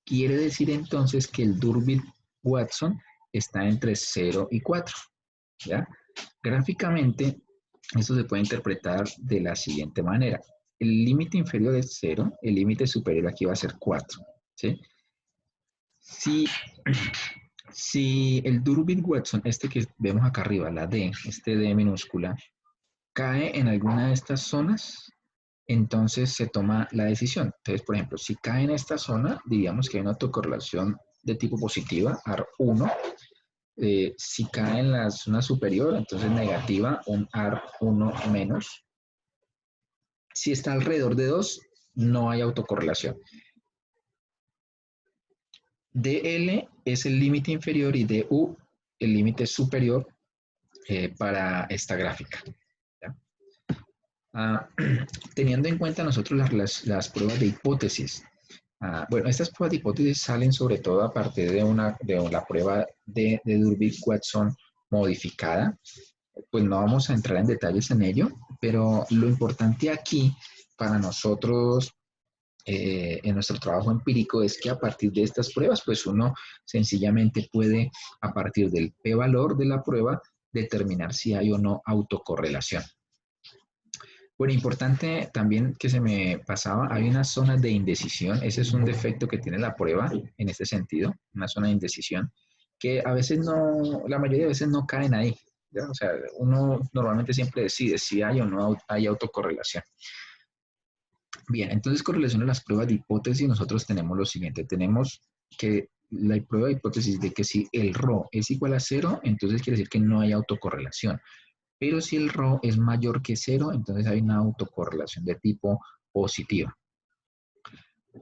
quiere decir entonces que el Durbin-Watson está entre 0 y 4. ¿Ya? Gráficamente, esto se puede interpretar de la siguiente manera. El límite inferior es 0, el límite superior aquí va a ser 4. ¿Sí? Si el Durbin-Watson, este que vemos acá arriba, la D, este D minúscula, cae en alguna de estas zonas, entonces se toma la decisión. Entonces, por ejemplo, si cae en esta zona, diríamos que hay una autocorrelación de tipo positiva, AR1. Si cae en la zona superior, entonces negativa, un AR1 menos. Si está alrededor de 2, no hay autocorrelación. DL es el límite inferior y DU el límite superior para esta gráfica. Teniendo en cuenta nosotros las pruebas de hipótesis. Bueno, estas pruebas de hipótesis salen sobre todo a partir de la prueba de Durbin-Watson modificada. Pues no vamos a entrar en detalles en ello, pero lo importante aquí para nosotros en nuestro trabajo empírico es que a partir de estas pruebas, pues uno sencillamente puede, a partir del p-valor de la prueba, determinar si hay o no autocorrelación. Bueno, importante también que se me pasaba, hay una zona de indecisión, ese es un defecto que tiene la prueba en este sentido, una zona de indecisión, que a veces no, la mayoría de veces no caen ahí, ¿ya? O sea, uno normalmente siempre decide si hay o no hay autocorrelación. Bien, entonces con relación a las pruebas de hipótesis, nosotros tenemos lo siguiente, tenemos que la prueba de hipótesis de que si el ρ es igual a 0, entonces quiere decir que no hay autocorrelación. Pero si el ρ es mayor que 0, entonces hay una autocorrelación de tipo positivo.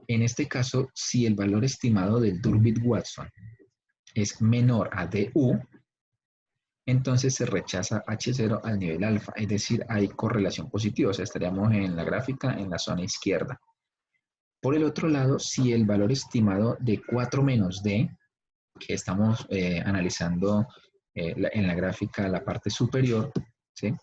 En este caso, si el valor estimado del Durbin-Watson es menor a DU, entonces se rechaza H0 al nivel alfa, es decir, hay correlación positiva, o sea, estaríamos en la gráfica en la zona izquierda. Por el otro lado, si el valor estimado de 4 menos D, que estamos analizando en la gráfica la parte superior, ¿sí?,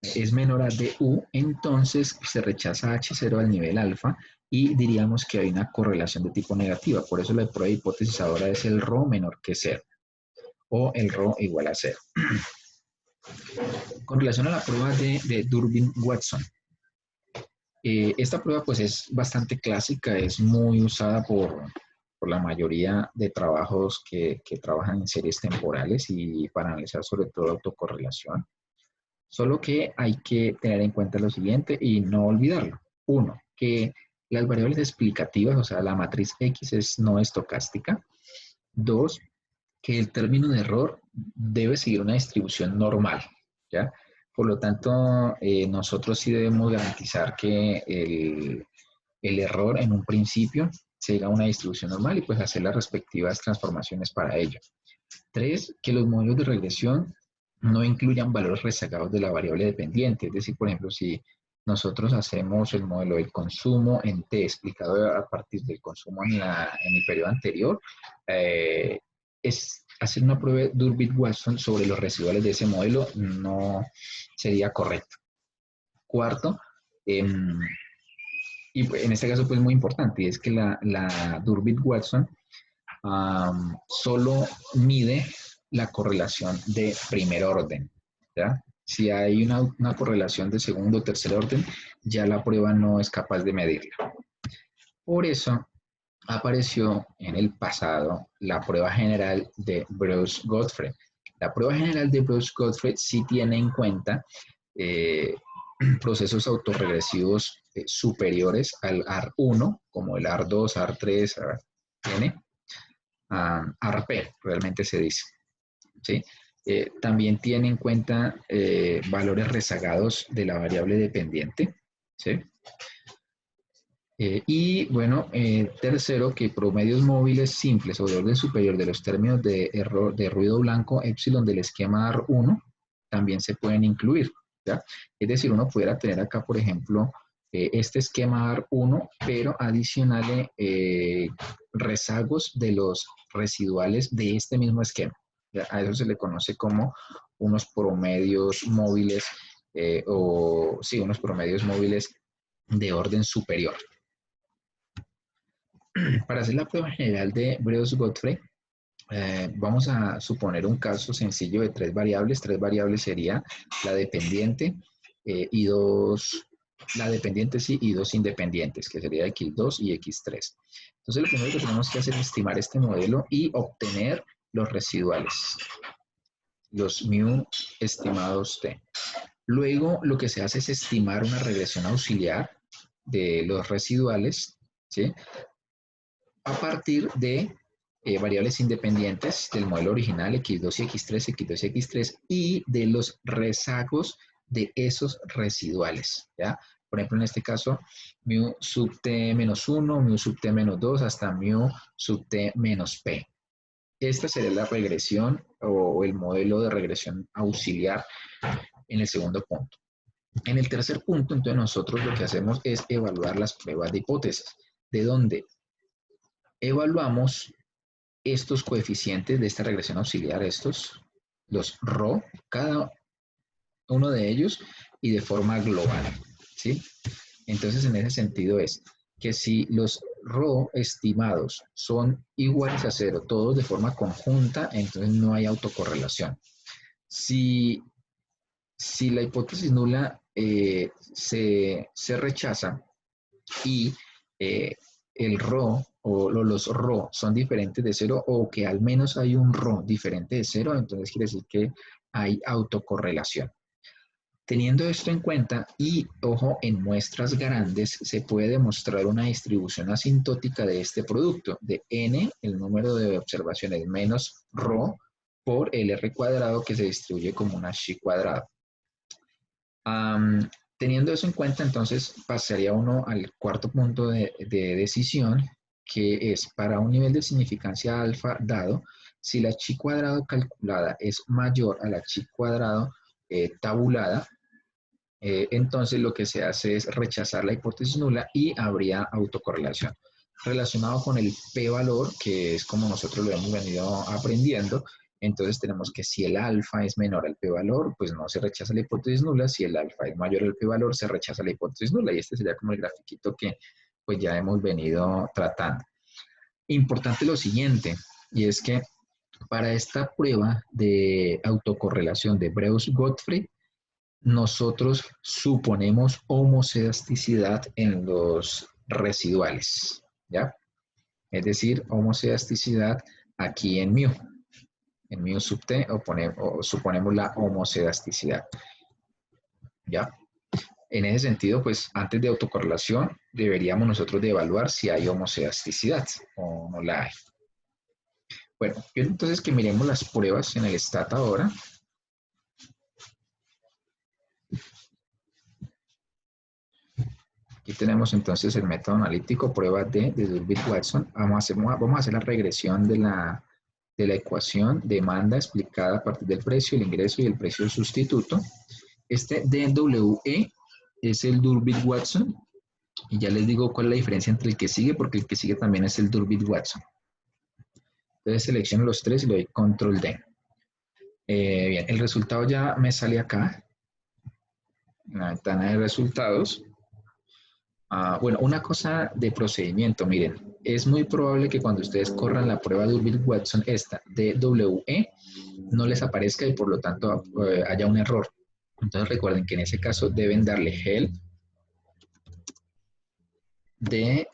es menor a DU, entonces se rechaza H0 al nivel alfa y diríamos que hay una correlación de tipo negativa. Por eso la prueba de hipótesis ahora es el ρ menor que 0 o el ρ igual a 0. Con relación a la prueba de Durbin-Watson, esta prueba pues es bastante clásica, es muy usada por la mayoría de trabajos que trabajan en series temporales y para analizar sobre todo autocorrelación. Solo que hay que tener en cuenta lo siguiente y no olvidarlo. Uno, que las variables explicativas, o sea, la matriz X no es estocástica. Dos, que el término de error debe seguir una distribución normal, ¿ya? Por lo tanto, nosotros sí debemos garantizar que el error en un principio siga una distribución normal y pues hacer las respectivas transformaciones para ello. Tres, que los modelos de regresión no incluyan valores rezagados de la variable dependiente. Es decir, por ejemplo, si nosotros hacemos el modelo del consumo en T explicado a partir del consumo en el periodo anterior, es hacer una prueba de Durbin-Watson sobre los residuales de ese modelo no sería correcto. Cuarto, y en este caso pues muy importante, y es que la Durbin-Watson solo mide la correlación de primer orden, ¿ya? Si hay una correlación de segundo o tercer orden, ya la prueba no es capaz de medirla. Por eso apareció en el pasado la prueba general de Bruce-Godfrey. La prueba general de Bruce-Godfrey sí tiene en cuenta procesos autorregresivos superiores al AR1, como el AR2, AR3, ARN, ARP, realmente se dice, ¿sí? También tiene en cuenta valores rezagados de la variable dependiente, ¿sí? Y bueno, tercero, que promedios móviles simples o de orden superior de los términos de error de ruido blanco epsilon del esquema AR1 también se pueden incluir, ¿ya? Es decir, uno pudiera tener acá, por ejemplo, este esquema AR1, pero adicional rezagos de los residuales de este mismo esquema. ¿Ya? A eso se le conoce como unos promedios móviles, sí, unos promedios móviles de orden superior. Para hacer la prueba general de Breus-Godfrey, vamos a suponer un caso sencillo de tres variables. Tres variables sería la dependiente la dependiente sí y dos independientes, que sería x2 y x3. Entonces lo primero que tenemos que hacer es estimar este modelo y obtener los residuales, los mu estimados t. Luego lo que se hace es estimar una regresión auxiliar de los residuales, ¿sí? A partir de variables independientes del modelo original, x2 y x3, x2 y x3, y de los rezagos de esos residuales, ¿ya? Por ejemplo, en este caso, mu sub t menos 1, mu sub t menos 2, hasta mu sub t menos p. Esta sería la regresión o el modelo de regresión auxiliar en el segundo punto. En el tercer punto, entonces, nosotros lo que hacemos es evaluar las pruebas de hipótesis, de donde evaluamos estos coeficientes de esta regresión auxiliar, los ρ, cada uno de ellos y de forma global, ¿sí? Entonces, en ese sentido es que si los ρ estimados son iguales a 0, todos de forma conjunta, entonces no hay autocorrelación. Si la hipótesis nula se rechaza y el ρ o los ρ son diferentes de 0 o que al menos hay un ρ diferente de 0, entonces quiere decir que hay autocorrelación. Teniendo esto en cuenta y, ojo, en muestras grandes se puede demostrar una distribución asintótica de este producto, de n, el número de observaciones, menos ρ por el r cuadrado que se distribuye como una chi cuadrado. Teniendo eso en cuenta, entonces pasaría uno al cuarto punto de decisión, que es para un nivel de significancia alfa dado, si la chi cuadrado calculada es mayor a la chi cuadrado tabulada, entonces lo que se hace es rechazar la hipótesis nula y habría autocorrelación. Relacionado con el p-valor, que es como nosotros lo hemos venido aprendiendo, entonces tenemos que si el alfa es menor al p-valor, pues no se rechaza la hipótesis nula. Si el alfa es mayor al p-valor, se rechaza la hipótesis nula. Y este sería como el grafiquito que pues ya hemos venido tratando. Importante lo siguiente, y es que para esta prueba de autocorrelación de Breus-Godfrey, nosotros suponemos homocelasticidad en los residuales, ¿ya? Es decir, homocelasticidad aquí en mu. En mu sub t o suponemos la homocelasticidad, ¿ya? En ese sentido, pues antes de autocorrelación deberíamos nosotros de evaluar si hay homocelasticidad o no la hay. Bueno, entonces que miremos las pruebas en el STAT ahora. Aquí tenemos entonces el método analítico, prueba de Durbin-Watson. Vamos a hacer la regresión de la ecuación demanda explicada a partir del precio, el ingreso y el precio del sustituto. Este DWE es el Durbin-Watson. Y ya les digo cuál es la diferencia entre el que sigue, porque el que sigue también es el Durbin-Watson. Entonces selecciono los tres y le doy control D. Bien, el resultado ya me sale acá, en la ventana de resultados. Bueno, una cosa de procedimiento, miren, es muy probable que cuando ustedes corran la prueba de Durbin-Watson, esta DWE, no les aparezca y por lo tanto haya un error. Entonces recuerden que en ese caso deben darle help DWE.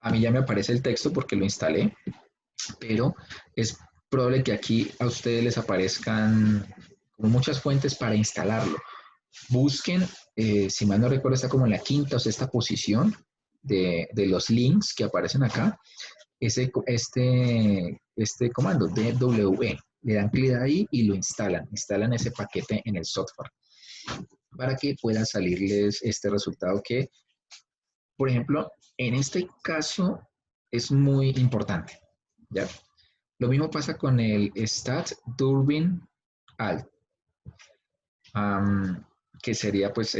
A mí ya me aparece el texto porque lo instalé, pero es probable que aquí a ustedes les aparezcan como muchas fuentes para instalarlo. Busquen, si mal no recuerdo, está como en la quinta o sexta posición de los links que aparecen acá. este comando DWE. Le dan clic ahí y lo instalan ese paquete en el software para que pueda salirles este resultado que, por ejemplo, en este caso es muy importante, ¿ya? Lo mismo pasa con el stat durbin alt, que sería pues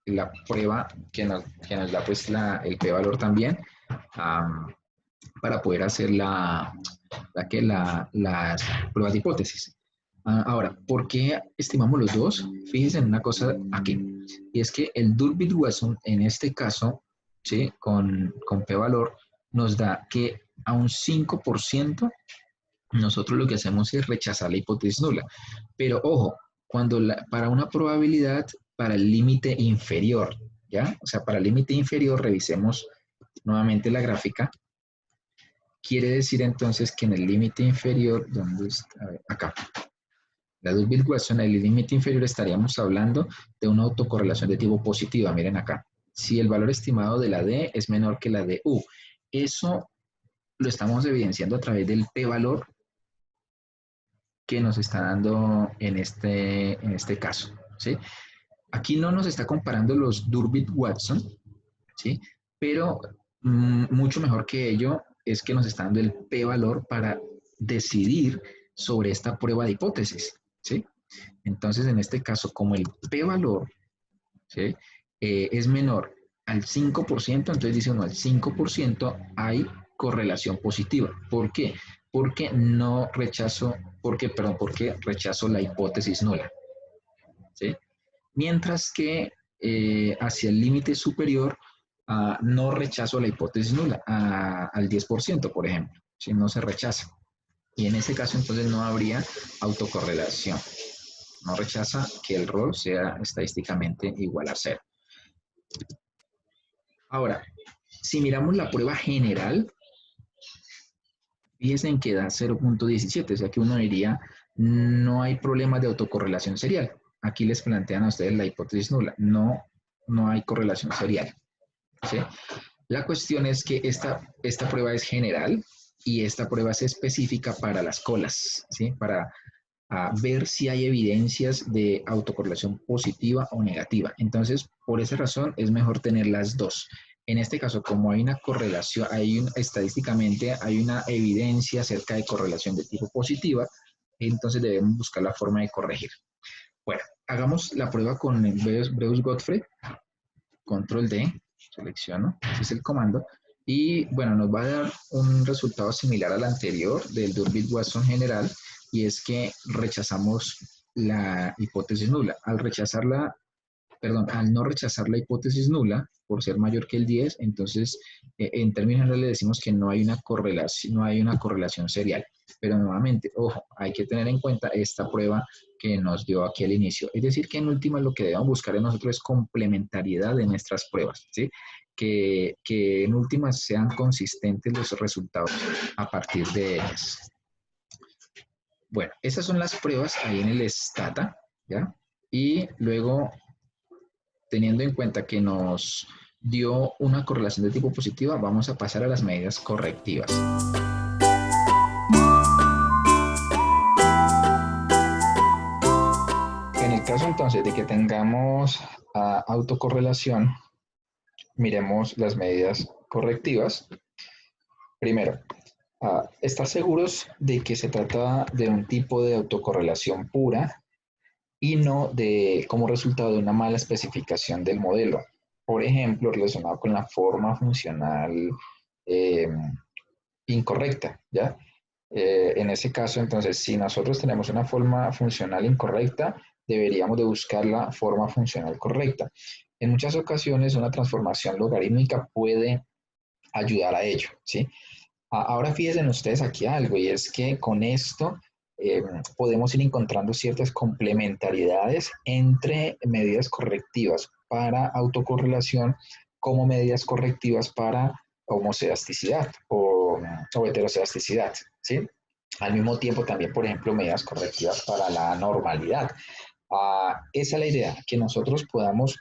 la prueba que nos da pues el p-valor también, para poder hacer las pruebas de hipótesis. Ahora, ¿por qué estimamos los dos? Fíjense en una cosa aquí, y es que el Durbin-Watson en este caso, ¿sí? con p-valor, nos da que a un 5% nosotros lo que hacemos es rechazar la hipótesis nula. Pero ojo, para una probabilidad para el límite inferior, ¿ya? O sea, para el límite inferior, revisemos nuevamente la gráfica. Quiere decir entonces que en el límite inferior, ¿dónde está? A ver, acá. La Durbin-Watson, en el límite inferior estaríamos hablando de una autocorrelación de tipo positiva. Miren acá. Si el valor estimado de la D es menor que la de U, eso lo estamos evidenciando a través del p-valor que nos está dando en este caso, ¿sí? Aquí no nos está comparando los Durbin-Watson, ¿sí? Pero mucho mejor que ello es que nos está dando el p-valor para decidir sobre esta prueba de hipótesis, ¿sí? Entonces, en este caso, como el p-valor, ¿sí? Es menor al 5%, entonces dice uno, al 5% hay correlación positiva. ¿Por qué? Porque rechazo la hipótesis nula, ¿sí? Mientras que hacia el límite superior no rechazo la hipótesis nula, al 10%, por ejemplo, si no se rechaza. Y en ese caso entonces no habría autocorrelación. No rechaza que el rol sea estadísticamente igual a 0. Ahora, si miramos la prueba general, fíjense en que da 0.17, o sea que uno diría, no hay problemas de autocorrelación serial. Aquí les plantean a ustedes la hipótesis nula, no hay correlación serial, ¿sí? La cuestión es que esta prueba es general y esta prueba es específica para las colas, ¿sí? Para ver si hay evidencias de autocorrelación positiva o negativa. Entonces, por esa razón, es mejor tener las dos. En este caso, como hay una correlación, estadísticamente hay una evidencia acerca de correlación de tipo positiva, entonces debemos buscar la forma de corregir. Bueno, hagamos la prueba con Breus-Gottfried. Control D, selecciono, ese es el comando. Y bueno, nos va a dar un resultado similar al anterior del Durbin-Watson general, y es que rechazamos la hipótesis nula. Al no rechazar la hipótesis nula, por ser mayor que el 10, entonces en términos generales le decimos que no hay una correlación serial. Pero nuevamente, ojo, hay que tener en cuenta esta prueba que nos dio aquí al inicio. Es decir, que en última lo que debemos buscar en nosotros es complementariedad de nuestras pruebas, ¿sí? Que en últimas sean consistentes los resultados a partir de ellas. Bueno, esas son las pruebas ahí en el Stata, ¿ya? Y luego, teniendo en cuenta que nos dio una correlación de tipo positiva, vamos a pasar a las medidas correctivas. En el caso entonces de que tengamos autocorrelación, miremos las medidas correctivas. Primero, estar seguros de que se trata de un tipo de autocorrelación pura y no como resultado de una mala especificación del modelo. Por ejemplo, relacionado con la forma funcional incorrecta, ¿ya? En ese caso, entonces, si nosotros tenemos una forma funcional incorrecta, deberíamos de buscar la forma funcional correcta. En muchas ocasiones, una transformación logarítmica puede ayudar a ello, ¿sí? Ahora fíjense ustedes aquí algo, y es que con esto podemos ir encontrando ciertas complementariedades entre medidas correctivas para autocorrelación como medidas correctivas para homocedasticidad o heterocedasticidad, ¿sí? Al mismo tiempo también, por ejemplo, medidas correctivas para la normalidad. Esa es la idea, que nosotros podamos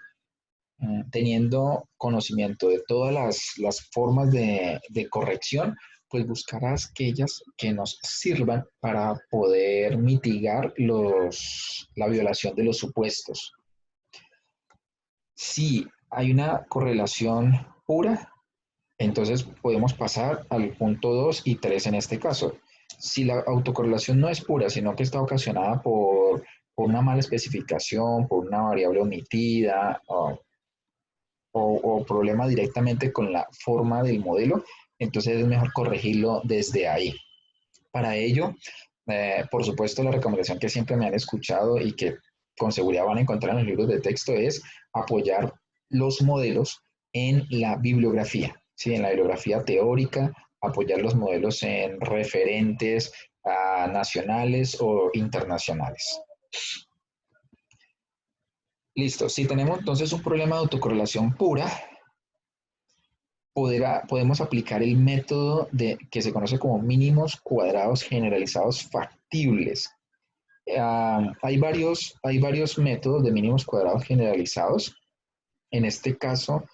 teniendo conocimiento de todas las formas de corrección, pues buscar aquellas que nos sirvan para poder mitigar la violación de los supuestos. Si hay una correlación pura, entonces podemos pasar al punto 2 y 3 en este caso. Si la autocorrelación no es pura, sino que está ocasionada por una mala especificación, por una variable omitida o problema directamente con la forma del modelo, entonces es mejor corregirlo desde ahí. Para ello, por supuesto, la recomendación que siempre me han escuchado y que con seguridad van a encontrar en los libros de texto es apoyar los modelos en la bibliografía, ¿sí? En la bibliografía teórica, apoyar los modelos en referentes nacionales o internacionales. Listo, si tenemos entonces un problema de autocorrelación pura, podemos aplicar el método que se conoce como mínimos cuadrados generalizados factibles. Hay varios métodos de mínimos cuadrados generalizados. En este caso,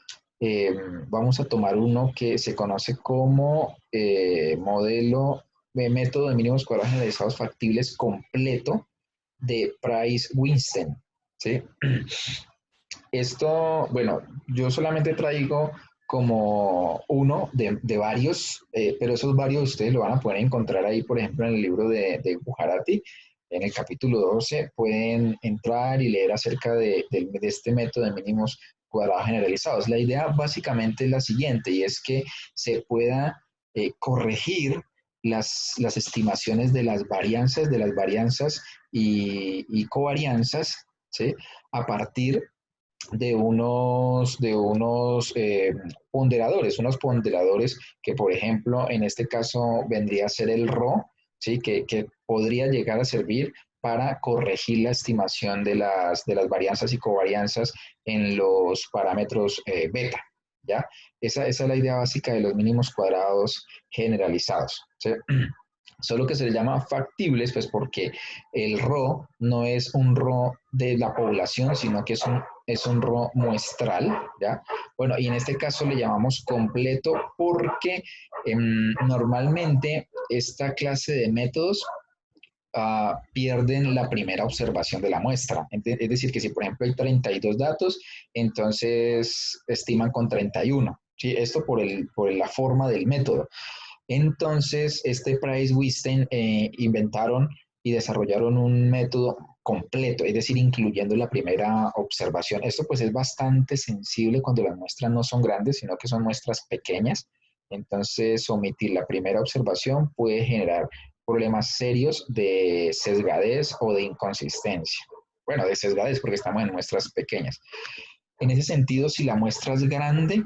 vamos a tomar uno que se conoce como método de mínimos cuadrados generalizados factibles completo de Price-Weinstein, ¿sí? Esto, bueno, yo solamente traigo como uno de varios, pero esos varios ustedes lo van a poder encontrar ahí, por ejemplo, en el libro de Gujarati, en el capítulo 12, pueden entrar y leer acerca de este método de mínimos cuadrados generalizados. La idea básicamente es la siguiente, y es que se pueda corregir las estimaciones de las varianzas y covarianzas, ¿sí? A partir de unos ponderadores que, por ejemplo, en este caso vendría a ser el RO, ¿sí? Que podría llegar a servir para corregir la estimación de las varianzas y covarianzas en los parámetros beta, ¿ya? Esa es la idea básica de los mínimos cuadrados generalizados, ¿sí? Solo que se le llama factibles, pues porque el RO no es un RO de la población, sino que es un RO muestral, ¿ya? Bueno, y en este caso le llamamos completo porque normalmente esta clase de métodos pierden la primera observación de la muestra. Es decir, que si por ejemplo hay 32 datos, entonces estiman con 31. ¿Sí? Esto por la forma del método. Entonces, Price-Weinstein inventaron y desarrollaron un método completo, es decir, incluyendo la primera observación. Esto pues es bastante sensible cuando las muestras no son grandes, sino que son muestras pequeñas. Entonces, omitir la primera observación puede generar problemas serios de sesgadez o de inconsistencia. Bueno, de sesgadez porque estamos en muestras pequeñas. En ese sentido, si la muestra es grande,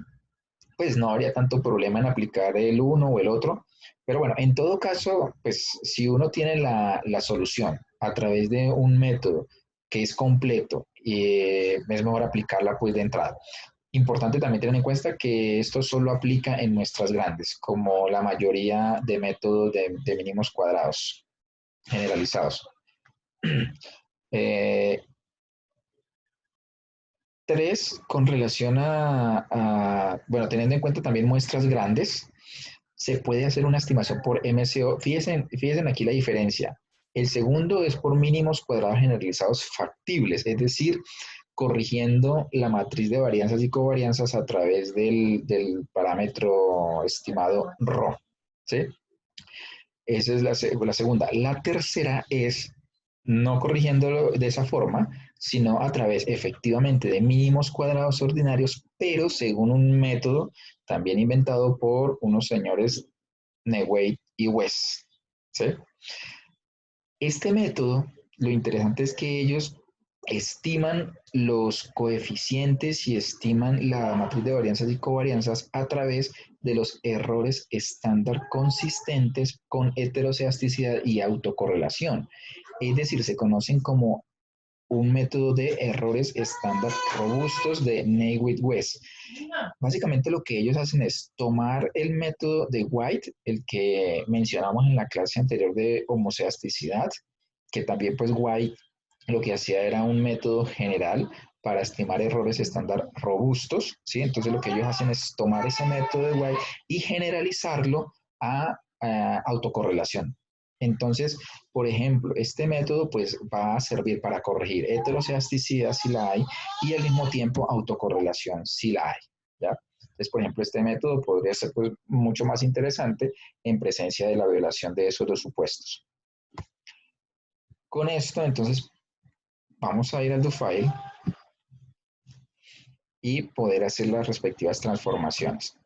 pues no habría tanto problema en aplicar el uno o el otro. Pero bueno, en todo caso, pues si uno tiene la solución a través de un método que es completo, es mejor aplicarla pues de entrada. Importante también tener en cuenta que esto solo aplica en muestras grandes, como la mayoría de métodos de mínimos cuadrados generalizados. Eh, Tres, con relación bueno, teniendo en cuenta también muestras grandes, se puede hacer una estimación por MCO. Fíjense aquí la diferencia. El segundo es por mínimos cuadrados generalizados factibles, es decir, corrigiendo la matriz de varianzas y covarianzas a través del parámetro estimado ρ. ¿Sí? Esa es la segunda. La tercera es no corrigiéndolo de esa forma, sino a través efectivamente de mínimos cuadrados ordinarios, pero según un método también inventado por unos señores Newey y West. ¿Sí? Este método, lo interesante es que ellos estiman los coeficientes y estiman la matriz de varianzas y covarianzas a través de los errores estándar consistentes con heteroceasticidad y autocorrelación. Es decir, se conocen como un método de errores estándar robustos de Newey-West. Básicamente lo que ellos hacen es tomar el método de White, el que mencionamos en la clase anterior de homoceasticidad, que también pues White lo que hacía era un método general para estimar errores estándar robustos, ¿sí? Entonces lo que ellos hacen es tomar ese método de White y generalizarlo a autocorrelación. Entonces, por ejemplo, este método pues va a servir para corregir heterocedasticidad si la hay y al mismo tiempo autocorrelación si la hay, ¿ya? Entonces, por ejemplo, este método podría ser pues, mucho más interesante en presencia de la violación de esos dos supuestos. Con esto, entonces, vamos a ir al DoFile y poder hacer las respectivas transformaciones.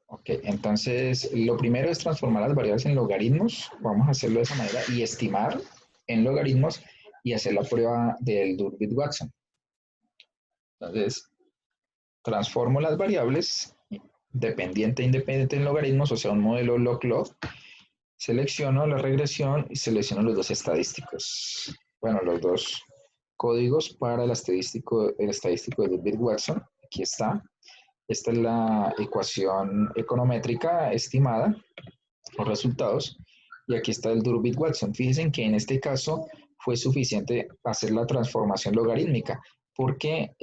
Ok, entonces lo primero es transformar las variables en logaritmos. Vamos a hacerlo de esa manera y estimar en logaritmos y hacer la prueba del Durbit-Watson. Entonces, transformo las variables dependiente e independiente en logaritmos, o sea, un modelo log-log. Selecciono la regresión y selecciono los dos estadísticos. Bueno, los dos códigos para el estadístico de Durbit-Watson. Aquí está. Esta es la ecuación econométrica estimada, los resultados, y aquí está el Durbit-Watson. Fíjense que en este caso fue suficiente hacer la transformación logarítmica, porque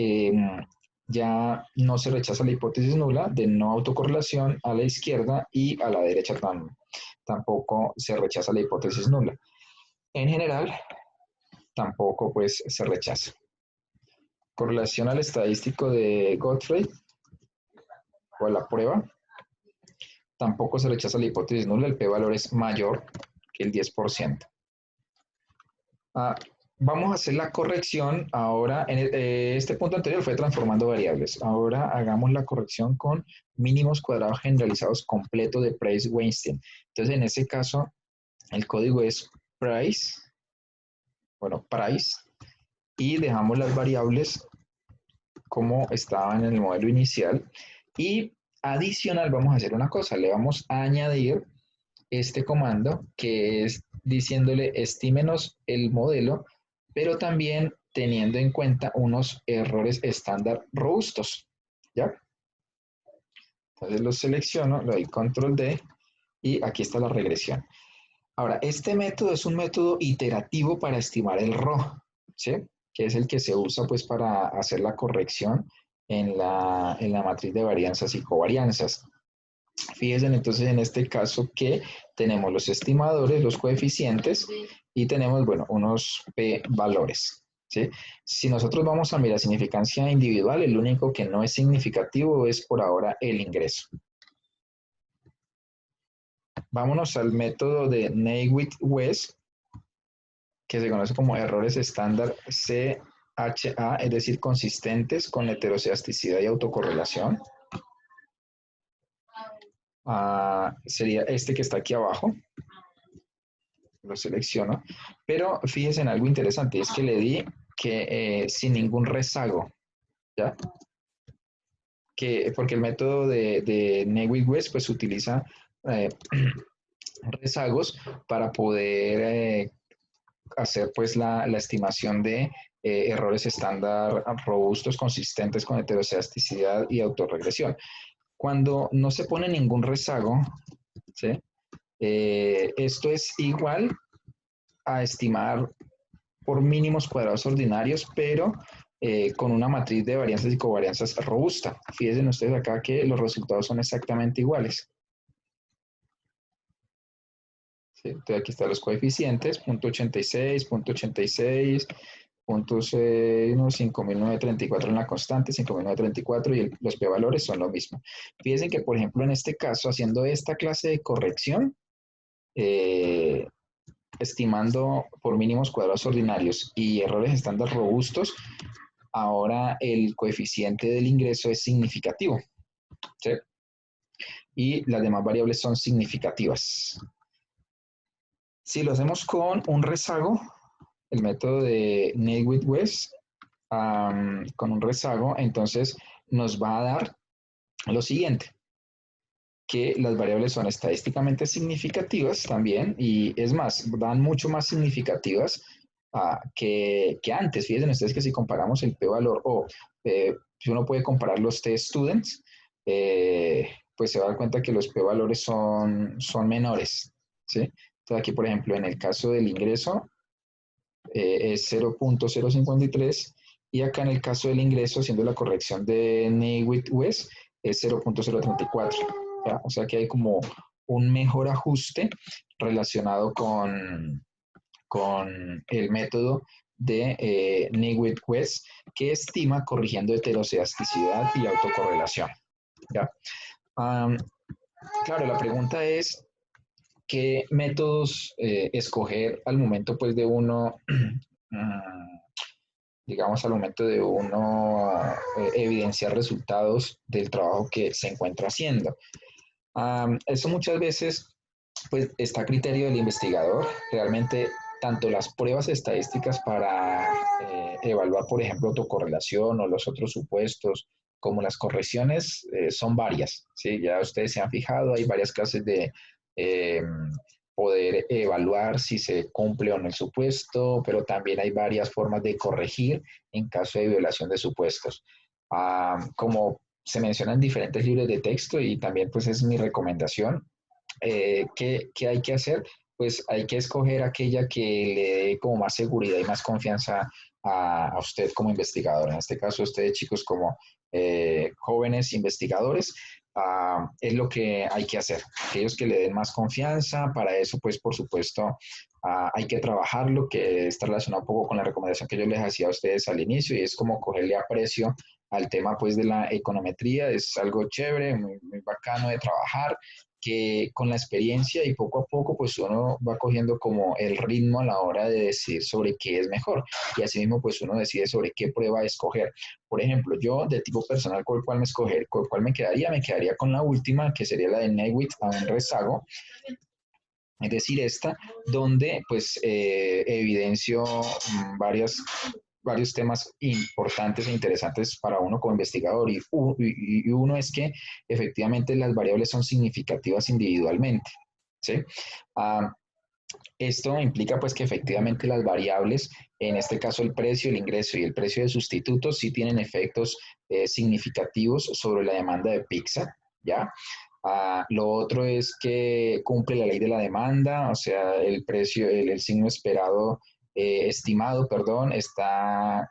ya no se rechaza la hipótesis nula de no autocorrelación a la izquierda y a la derecha tampoco se rechaza la hipótesis nula. En general, tampoco pues se rechaza. Correlación al estadístico de Gottfried o a la prueba. Tampoco se rechaza la hipótesis nula, el p-valor es mayor que el 10%. Vamos a hacer la corrección ahora. Este punto anterior fue transformando variables. Ahora hagamos la corrección con mínimos cuadrados generalizados completo de Price-Weinstein. Entonces, en este caso, el código es price, y dejamos las variables como estaban en el modelo inicial. Y adicional, vamos a hacer una cosa, le vamos a añadir este comando que es diciéndole estímenos el modelo, pero también teniendo en cuenta unos errores estándar robustos, ¿ya? Entonces los selecciono, le doy control D y aquí está la regresión. Ahora, este método es un método iterativo para estimar el RO, ¿sí? Que es el que se usa pues para hacer la corrección en la matriz de varianzas y covarianzas. Fíjense entonces en este caso que tenemos los estimadores, los coeficientes y tenemos, bueno, unos p-valores, ¿sí? Si nosotros vamos a mirar significancia individual, el único que no es significativo es por ahora el ingreso. Vámonos al método de Naiwit-West, que se conoce como errores estándar CHA, es decir, consistentes con heterocedasticidad y autocorrelación. Sería este que está aquí abajo. Lo selecciono. Pero fíjense en algo interesante, es que le di que sin ningún rezago, ¿ya? Porque el método de Naiwit-West pues utiliza rezagos para poder hacer pues la estimación de errores estándar robustos, consistentes con heterocedasticidad y autorregresión. Cuando no se pone ningún rezago, ¿sí? Esto es igual a estimar por mínimos cuadrados ordinarios, pero con una matriz de varianzas y covarianzas robusta. Fíjense ustedes acá que los resultados son exactamente iguales. ¿Sí? Entonces aquí están los coeficientes, 0.86, 0.86, puntos 5.934 en la constante, 5.934 y los p-valores son lo mismo. Fíjense que, por ejemplo, en este caso, haciendo esta clase de corrección, estimando por mínimos cuadrados ordinarios y errores estándar robustos, ahora el coeficiente del ingreso es significativo, ¿sí? Y las demás variables son significativas. Si lo hacemos con un rezago, el método de Naiwit-West, con un rezago, entonces nos va a dar lo siguiente, que las variables son estadísticamente significativas también, y es más, dan mucho más significativas que antes. Fíjense ustedes que si comparamos el p-valor o si uno puede comparar los t-students, pues se va a dar cuenta que los p-valores son menores, ¿sí? Entonces aquí, por ejemplo, en el caso del ingreso es 0.053 y acá en el caso del ingreso, siendo la corrección de Newit-West, es 0.034. ¿Ya? O sea que hay como un mejor ajuste relacionado con el método de Newit-West que estima corrigiendo heterocedasticidad y autocorrelación. ¿Ya? Um, claro, la pregunta es, ¿qué métodos escoger al momento pues de uno, digamos, al momento de uno evidenciar resultados del trabajo que se encuentra haciendo? Eso muchas veces pues está a criterio del investigador. Realmente tanto las pruebas estadísticas para evaluar, por ejemplo, autocorrelación o los otros supuestos, como las correcciones, son varias. ¿Sí? Ya ustedes se han fijado, hay varias clases de eh, poder evaluar si se cumple o no el supuesto, pero también hay varias formas de corregir en caso de violación de supuestos. Como se mencionan diferentes libros de texto y también pues es mi recomendación, ¿qué hay que hacer? Pues hay que escoger aquella que le dé como más seguridad y más confianza a usted como investigador. En este caso, ustedes chicos como jóvenes investigadores, es lo que hay que hacer. Aquellos que le den más confianza, para eso pues por supuesto hay que trabajarlo, que está relacionado un poco con la recomendación que yo les hacía a ustedes al inicio y es como cogerle aprecio al tema pues de la econometría. Es algo chévere, muy, muy bacano de trabajar, que con la experiencia y poco a poco pues uno va cogiendo como el ritmo a la hora de decidir sobre qué es mejor y asimismo pues uno decide sobre qué prueba escoger. Por ejemplo, yo de tipo personal, con cuál me quedaría con la última, que sería la de Newitt a un rezago, es decir, esta, donde pues evidencio varios temas importantes e interesantes para uno como investigador y uno es que efectivamente las variables son significativas individualmente. ¿Sí? Ah, esto implica pues que efectivamente las variables, en este caso el precio, el ingreso y el precio de sustitutos, sí tienen efectos significativos sobre la demanda de pizza, ¿ya? Lo otro es que cumple la ley de la demanda, o sea, el precio, el signo esperado, estimado, perdón, está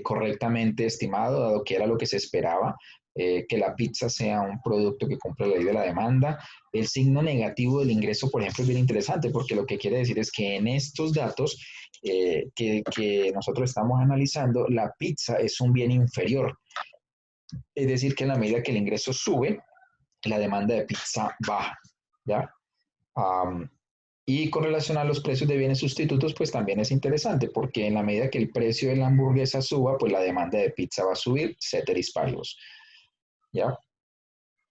correctamente estimado, dado que era lo que se esperaba, que la pizza sea un producto que cumple la ley de la demanda. El signo negativo del ingreso, por ejemplo, es bien interesante porque lo que quiere decir es que en estos datos que nosotros estamos analizando, la pizza es un bien inferior. Es decir, que en la medida que el ingreso sube, la demanda de pizza baja. ¿Ya? Um, y con relación a los precios de bienes sustitutos, pues también es interesante, porque en la medida que el precio de la hamburguesa suba, pues la demanda de pizza va a subir, ceteris paribus. ¿Ya?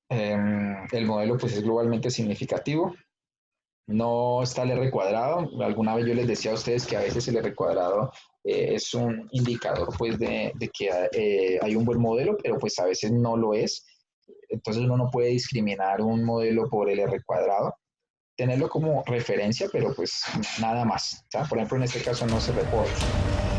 El modelo pues es globalmente significativo. No está el R cuadrado. Alguna vez yo les decía a ustedes que a veces el R cuadrado es un indicador pues de que hay un buen modelo, pero pues a veces no lo es. Entonces uno no puede discriminar un modelo por el R cuadrado, tenerlo como referencia, pero pues nada más. ¿Tá? Por ejemplo, en este caso no se reporta.